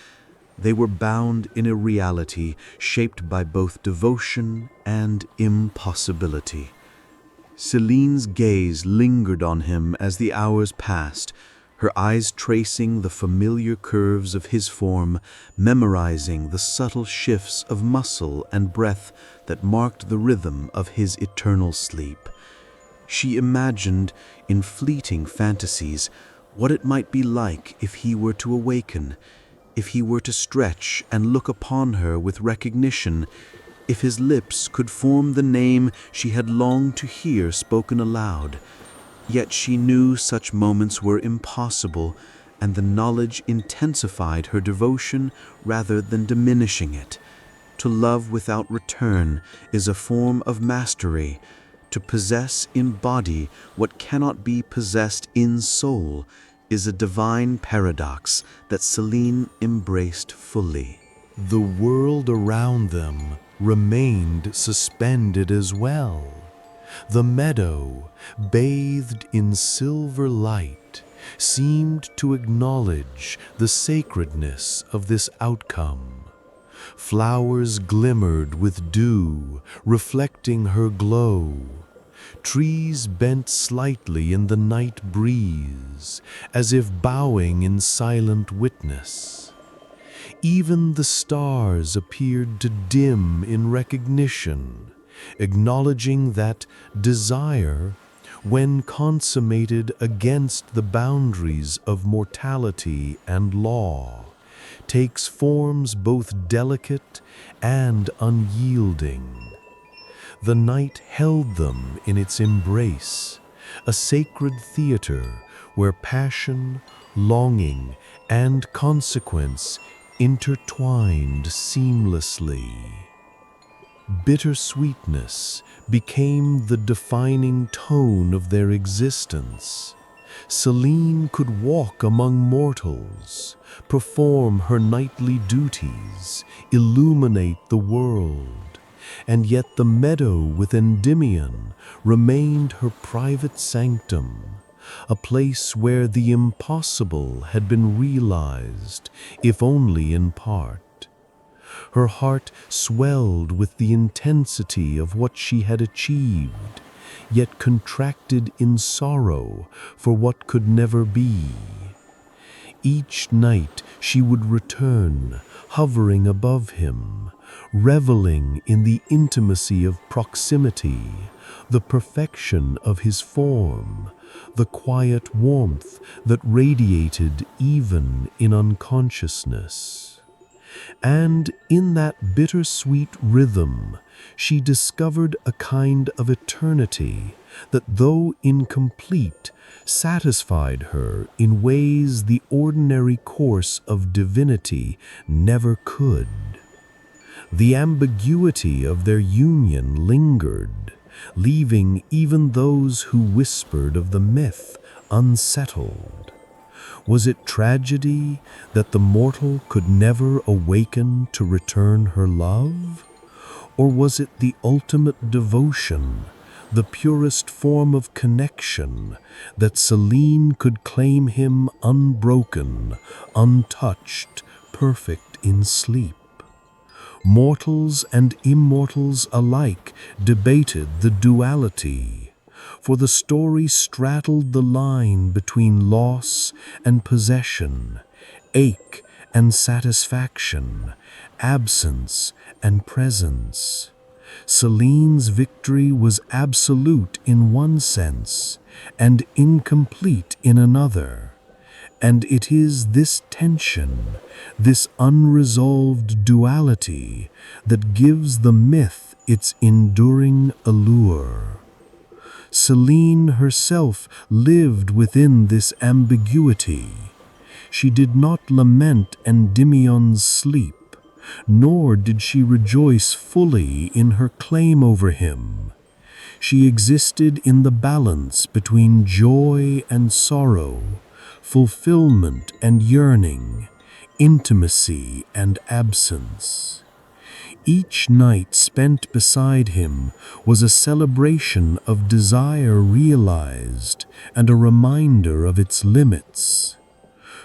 They were bound in a reality shaped by both devotion and impossibility. Celine's gaze lingered on him as the hours passed, her eyes tracing the familiar curves of his form, memorizing the subtle shifts of muscle and breath that marked the rhythm of his eternal sleep. She imagined, in fleeting fantasies, what it might be like if he were to awaken, if he were to stretch and look upon her with recognition, if his lips could form the name she had longed to hear spoken aloud. Yet she knew such moments were impossible, and the knowledge intensified her devotion rather than diminishing it. To love without return is a form of mastery. To possess in body what cannot be possessed in soul is a divine paradox that Celine embraced fully. The world around them remained suspended as well. The meadow, bathed in silver light, seemed to acknowledge the sacredness of this outcome. Flowers glimmered with dew, reflecting her glow. Trees bent slightly in the night breeze, as if bowing in silent witness. Even the stars appeared to dim in recognition, acknowledging that desire, when consummated against the boundaries of mortality and law, takes forms both delicate and unyielding. The night held them in its embrace, a sacred theater where passion, longing, and consequence intertwined seamlessly. Bittersweetness became the defining tone of their existence. Celine could walk among mortals, perform her nightly duties, illuminate the world, and yet the meadow with Endymion remained her private sanctum, a place where the impossible had been realized, if only in part. Her heart swelled with the intensity of what she had achieved, yet contracted in sorrow for what could never be. Each night she would return, hovering above him, reveling in the intimacy of proximity, the perfection of his form, the quiet warmth that radiated even in unconsciousness. And in that bittersweet rhythm, she discovered a kind of eternity that, though incomplete, satisfied her in ways the ordinary course of divinity never could. The ambiguity of their union lingered, leaving even those who whispered of the myth unsettled. Was it tragedy that the mortal could never awaken to return her love? Or was it the ultimate devotion, the purest form of connection, that Selene could claim him unbroken, untouched, perfect in sleep? Mortals and immortals alike debated the duality, for the story straddled the line between loss and possession, ache and satisfaction, absence and presence. Selene's victory was absolute in one sense and incomplete in another. And it is this tension, this unresolved duality, that gives the myth its enduring allure. Selene herself lived within this ambiguity. She did not lament Endymion's sleep, nor did she rejoice fully in her claim over him. She existed in the balance between joy and sorrow, fulfillment and yearning, intimacy and absence. Each night spent beside him was a celebration of desire realized and a reminder of its limits.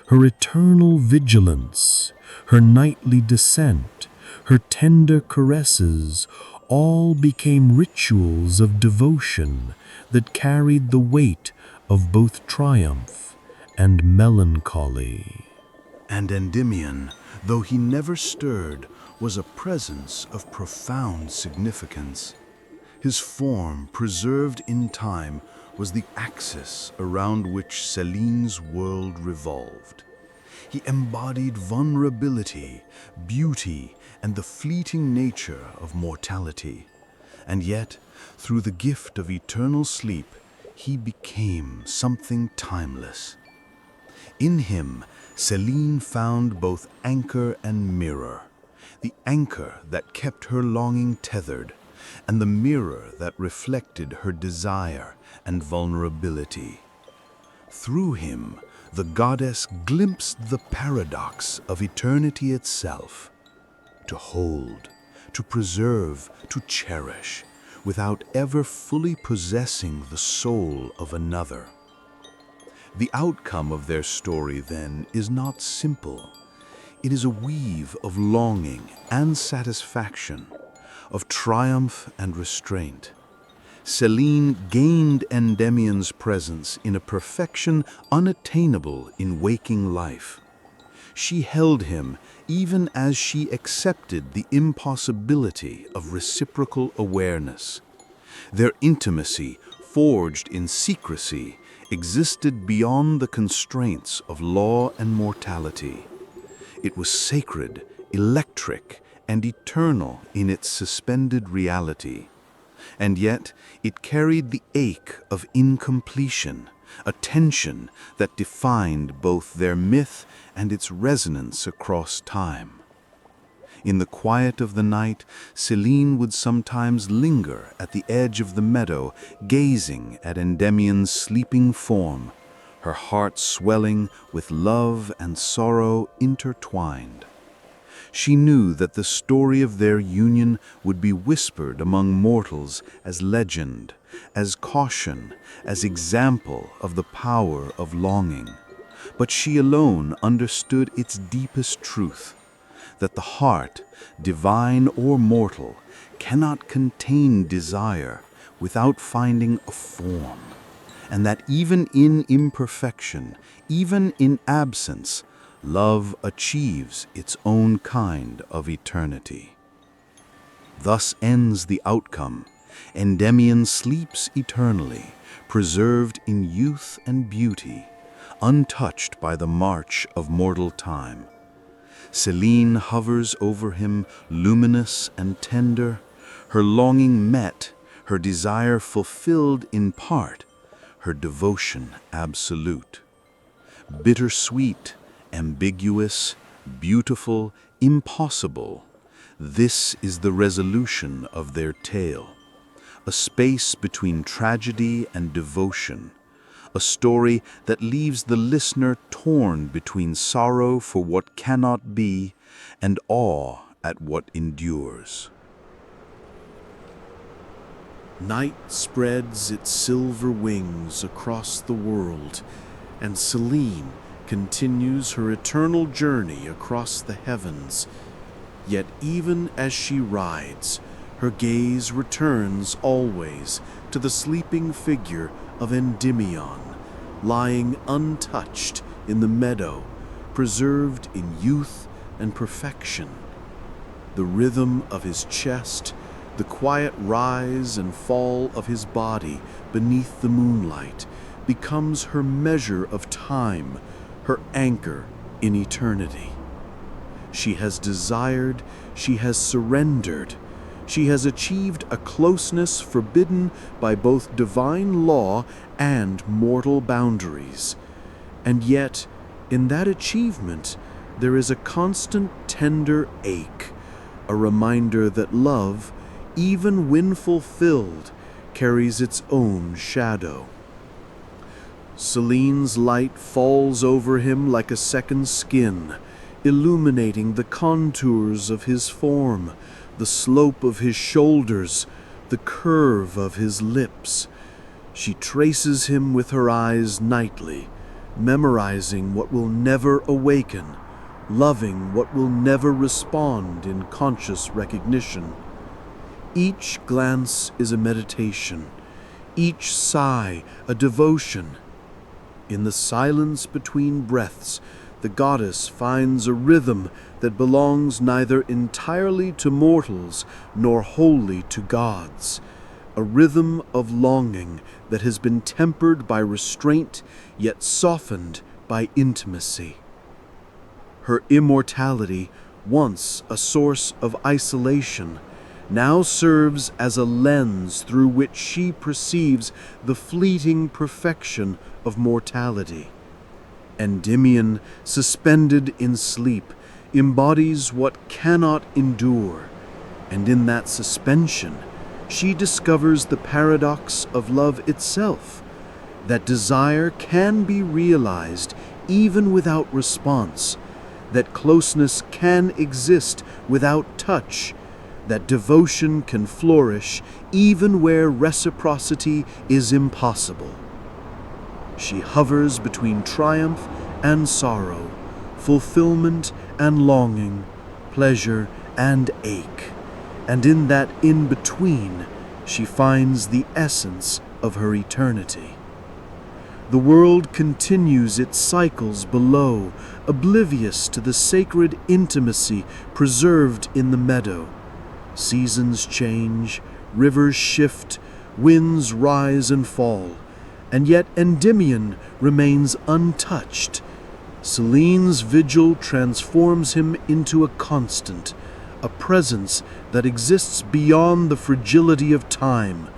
Her eternal vigilance, her nightly descent, her tender caresses, all became rituals of devotion that carried the weight of both triumph and melancholy. And Endymion, though he never stirred, was a presence of profound significance. His form, preserved in time, was the axis around which Selene's world revolved. He embodied vulnerability, beauty, and the fleeting nature of mortality. And yet, through the gift of eternal sleep, he became something timeless. In him, Selene found both anchor and mirror, the anchor that kept her longing tethered, and the mirror that reflected her desire and vulnerability. Through him, the goddess glimpsed the paradox of eternity itself: to hold, to preserve, to cherish, without ever fully possessing the soul of another. The outcome of their story, then, is not simple. It is a weave of longing and satisfaction, of triumph and restraint. Selene gained Endymion's presence in a perfection unattainable in waking life. She held him even as she accepted the impossibility of reciprocal awareness. Their intimacy, forged in secrecy, existed beyond the constraints of law and mortality. It was sacred, electric, and eternal in its suspended reality. And yet it carried the ache of incompletion, a tension that defined both their myth and its resonance across time. In the quiet of the night, Selene would sometimes linger at the edge of the meadow, gazing at Endymion's sleeping form, her heart swelling with love and sorrow intertwined. She knew that the story of their union would be whispered among mortals as legend, as caution, as example of the power of longing. But she alone understood its deepest truth: that the heart, divine or mortal, cannot contain desire without finding a form, and that even in imperfection, even in absence, love achieves its own kind of eternity. Thus ends the outcome. Endymion sleeps eternally, preserved in youth and beauty, untouched by the march of mortal time. Selene hovers over him, luminous and tender, her longing met, her desire fulfilled in part, her devotion absolute. Bittersweet, ambiguous, beautiful, impossible, this is the resolution of their tale. a space between tragedy and devotion, a story that leaves the listener torn between sorrow for what cannot be and awe at what endures. Night spreads its silver wings across the world, and Selene continues her eternal journey across the heavens. Yet even as she rides, her gaze returns always to the sleeping figure of Endymion, lying untouched in the meadow, preserved in youth and perfection. The rhythm of his chest, the quiet rise and fall of his body beneath the moonlight, becomes her measure of time, her anchor in eternity. She has desired, she has surrendered, she has achieved a closeness forbidden by both divine law and mortal boundaries. And yet, in that achievement, there is a constant tender ache, a reminder that love, even when fulfilled, carries its own shadow. Selene's light falls over him like a second skin, illuminating the contours of his form, the slope of his shoulders, the curve of his lips. She traces him with her eyes nightly, memorizing what will never awaken, loving what will never respond in conscious recognition. Each glance is a meditation, each sigh a devotion. In the silence between breaths, the goddess finds a rhythm that belongs neither entirely to mortals nor wholly to gods, a rhythm of longing that has been tempered by restraint yet softened by intimacy. Her immortality, once a source of isolation, now serves as a lens through which she perceives the fleeting perfection of mortality. Endymion, suspended in sleep, embodies what cannot endure, and in that suspension, she discovers the paradox of love itself, that desire can be realized even without response, that closeness can exist without touch, that devotion can flourish even where reciprocity is impossible. She hovers between triumph and sorrow, fulfillment and longing, pleasure and ache, and in that in-between she finds the essence of her eternity. The world continues its cycles below, oblivious to the sacred intimacy preserved in the meadow. Seasons change, rivers shift, winds rise and fall, and yet Endymion remains untouched. Selene's vigil transforms him into a constant, a presence that exists beyond the fragility of time,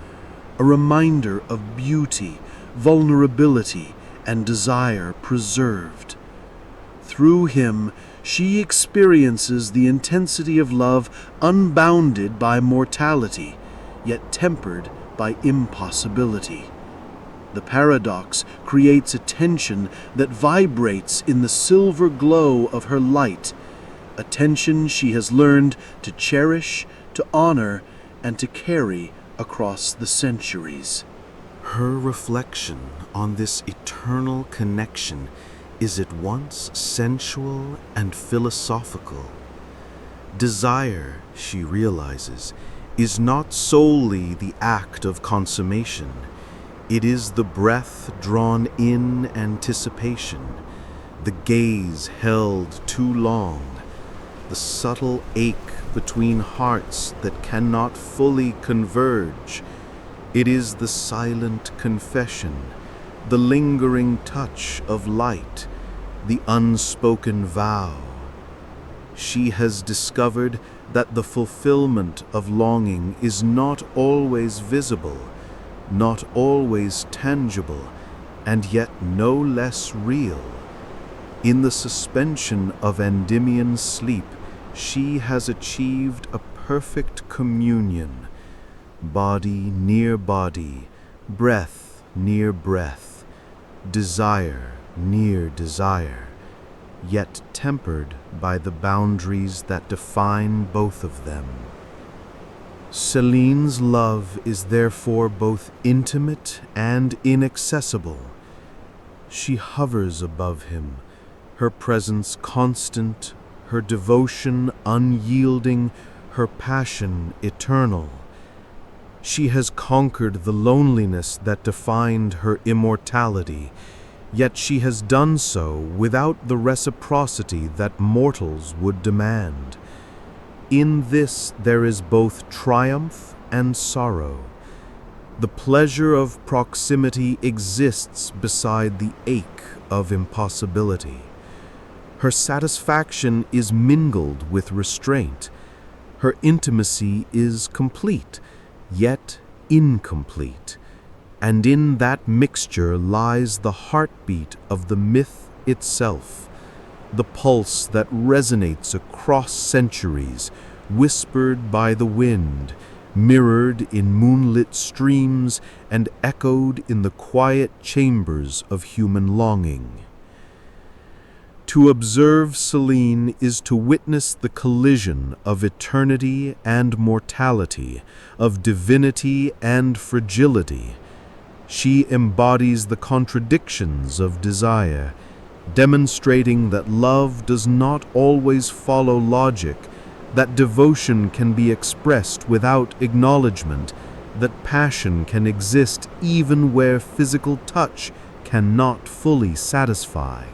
a reminder of beauty, vulnerability, and desire preserved. Through him, she experiences the intensity of love unbounded by mortality, yet tempered by impossibility. The paradox creates a tension that vibrates in the silver glow of her light, a tension she has learned to cherish, to honor, and to carry across the centuries. Her reflection on this eternal connection is at once sensual and philosophical. Desire, she realizes, is not solely the act of consummation. It is the breath drawn in anticipation, the gaze held too long, the subtle ache between hearts that cannot fully converge. It is the silent confession, the lingering touch of light, the unspoken vow. She has discovered that the fulfillment of longing is not always visible, not always tangible, and yet no less real. In the suspension of Endymion's sleep, she has achieved a perfect communion, body near body, breath near breath, desire near desire, yet tempered by the boundaries that define both of them. Celine's love is therefore both intimate and inaccessible. She hovers above him, her presence constant, her devotion unyielding, her passion eternal. She has conquered the loneliness that defined her immortality, yet she has done so without the reciprocity that mortals would demand. In this there is both triumph and sorrow. The pleasure of proximity exists beside the ache of impossibility. Her satisfaction is mingled with restraint. Her intimacy is complete, yet incomplete. And in that mixture lies the heartbeat of the myth itself, the pulse that resonates across centuries, whispered by the wind, mirrored in moonlit streams, and echoed in the quiet chambers of human longing. To observe Celine is to witness the collision of eternity and mortality, of divinity and fragility. She embodies the contradictions of desire, demonstrating that love does not always follow logic, that devotion can be expressed without acknowledgement, that passion can exist even where physical touch cannot fully satisfy.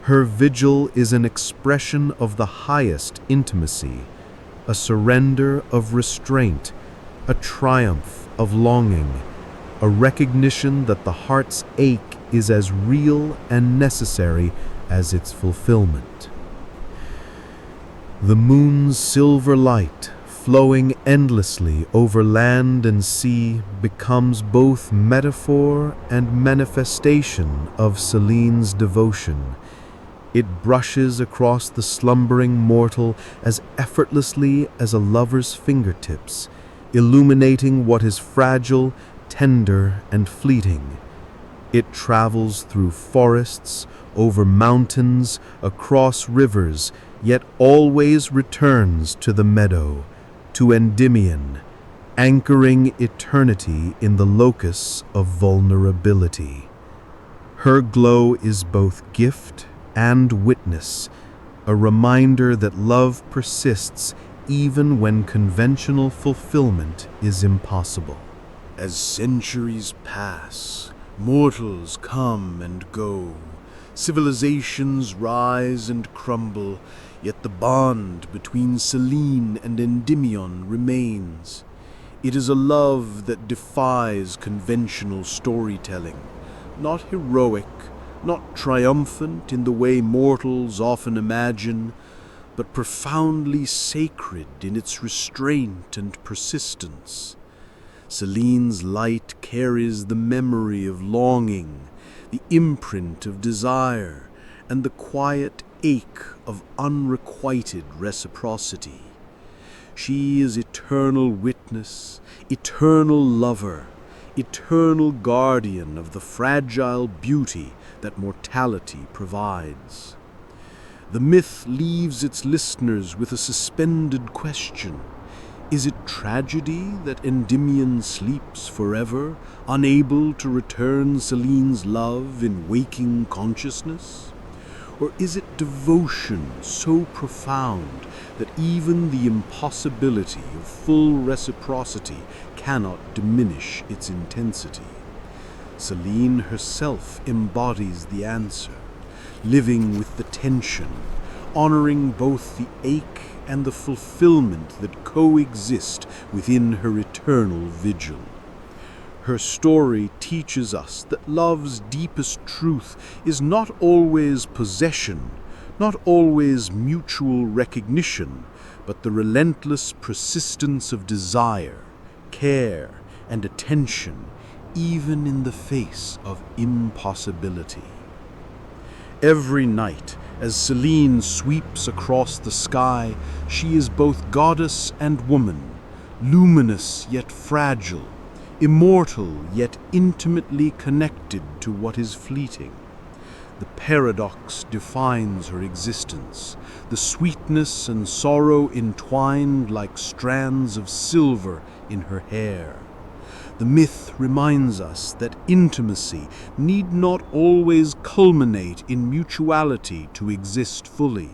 Her vigil is an expression of the highest intimacy, a surrender of restraint, a triumph of longing, a recognition that the heart's ache is as real and necessary as its fulfillment. The moon's silver light, flowing endlessly over land and sea, becomes both metaphor and manifestation of Celine's devotion. It brushes across the slumbering mortal as effortlessly as a lover's fingertips, illuminating what is fragile, tender, and fleeting. It travels through forests, over mountains, across rivers, yet always returns to the meadow, to Endymion, anchoring eternity in the locus of vulnerability. Her glow is both gift and witness, a reminder that love persists even when conventional fulfillment is impossible. As centuries pass, mortals come and go, civilizations rise and crumble, yet the bond between Celine and Endymion remains. It is a love that defies conventional storytelling, not heroic, not triumphant in the way mortals often imagine, but profoundly sacred in its restraint and persistence. Celine's light carries the memory of longing, the imprint of desire, and the quiet ache of unrequited reciprocity. She is eternal witness, eternal lover, eternal guardian of the fragile beauty that mortality provides. The myth leaves its listeners with a suspended question. Is it tragedy that Endymion sleeps forever, unable to return Celine's love in waking consciousness? Or is it devotion so profound that even the impossibility of full reciprocity cannot diminish its intensity? Celine herself embodies the answer, living with the tension, honoring both the ache and the fulfillment that coexist within her eternal vigil. Her story teaches us that love's deepest truth is not always possession, not always mutual recognition, but the relentless persistence of desire, care, and attention, even in the face of impossibility. Every night, as Celine sweeps across the sky, she is both goddess and woman, luminous yet fragile, immortal yet intimately connected to what is fleeting. The paradox defines her existence, the sweetness and sorrow entwined like strands of silver in her hair. The myth reminds us that intimacy need not always culminate in mutuality to exist fully,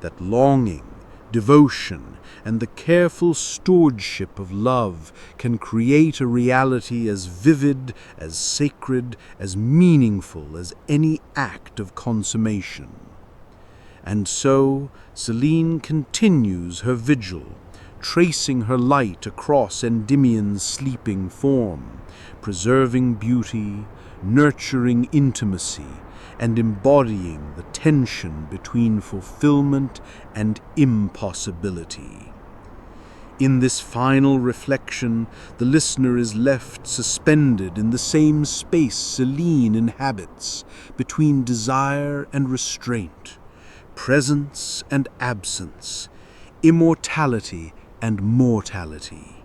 that longing, devotion, and the careful stewardship of love can create a reality as vivid, as sacred, as meaningful as any act of consummation. And so Selene continues her vigil, tracing her light across Endymion's sleeping form, preserving beauty, nurturing intimacy, and embodying the tension between fulfillment and impossibility. In this final reflection, the listener is left suspended in the same space Selene inhabits, between desire and restraint, presence and absence, immortality and mortality.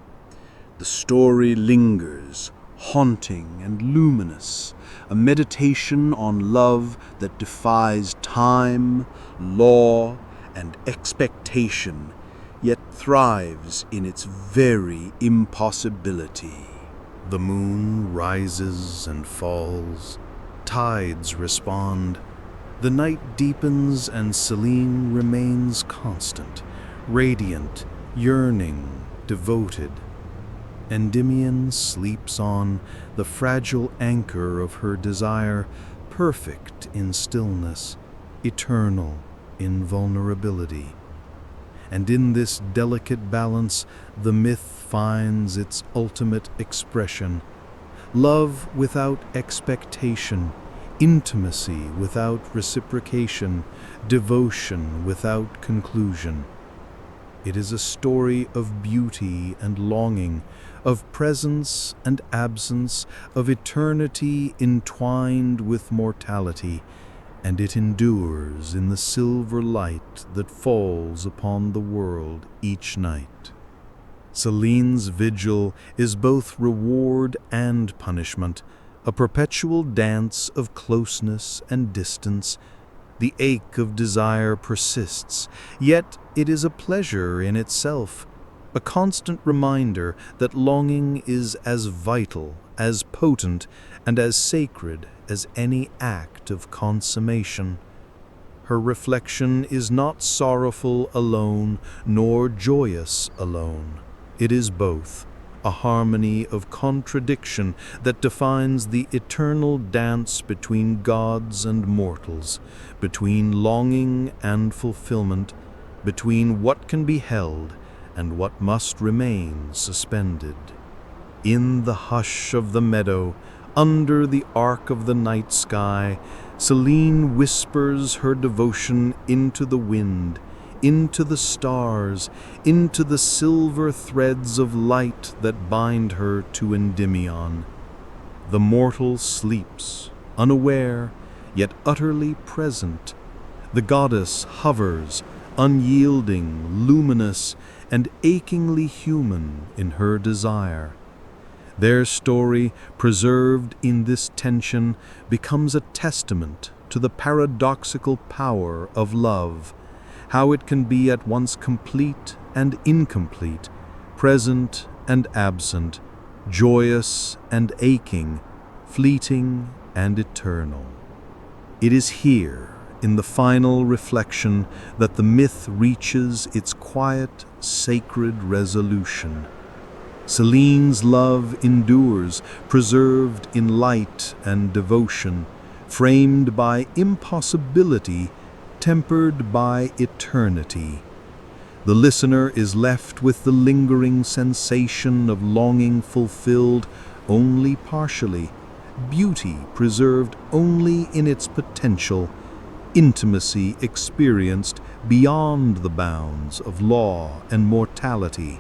The story lingers, haunting and luminous, a meditation on love that defies time, law, and expectation, yet thrives in its very impossibility. The moon rises and falls, tides respond. The night deepens and Selene remains constant, radiant, yearning, devoted. Endymion sleeps on, the fragile anchor of her desire, perfect in stillness, eternal in vulnerability. And in this delicate balance, the myth finds its ultimate expression. Love without expectation, intimacy without reciprocation, devotion without conclusion. It is a story of beauty and longing, of presence and absence, of eternity entwined with mortality, and it endures in the silver light that falls upon the world each night. Selene's vigil is both reward and punishment, a perpetual dance of closeness and distance. The ache of desire persists, yet it is a pleasure in itself, a constant reminder that longing is as vital, as potent, and as sacred as any act of consummation. Her reflection is not sorrowful alone, nor joyous alone. It is both, a harmony of contradiction that defines the eternal dance between gods and mortals, between longing and fulfillment, between what can be held and what must remain suspended. In the hush of the meadow, under the arc of the night sky, Selene whispers her devotion into the wind, into the stars, into the silver threads of light that bind her to Endymion. The mortal sleeps, unaware, yet utterly present. The goddess hovers, unyielding, luminous, and achingly human in her desire. Their story, preserved in this tension, becomes a testament to the paradoxical power of love, how it can be at once complete and incomplete, present and absent, joyous and aching, fleeting and eternal. It is here, in the final reflection, that the myth reaches its quiet, sacred resolution. Selene's love endures, preserved in light and devotion, framed by impossibility, tempered by eternity. The listener is left with the lingering sensation of longing fulfilled only partially, beauty preserved only in its potential, intimacy experienced beyond the bounds of law and mortality.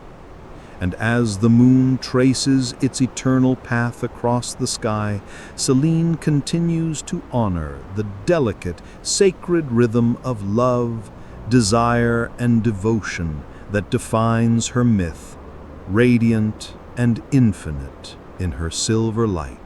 And as the moon traces its eternal path across the sky, Selene continues to honor the delicate, sacred rhythm of love, desire, and devotion that defines her myth, radiant and infinite in her silver light.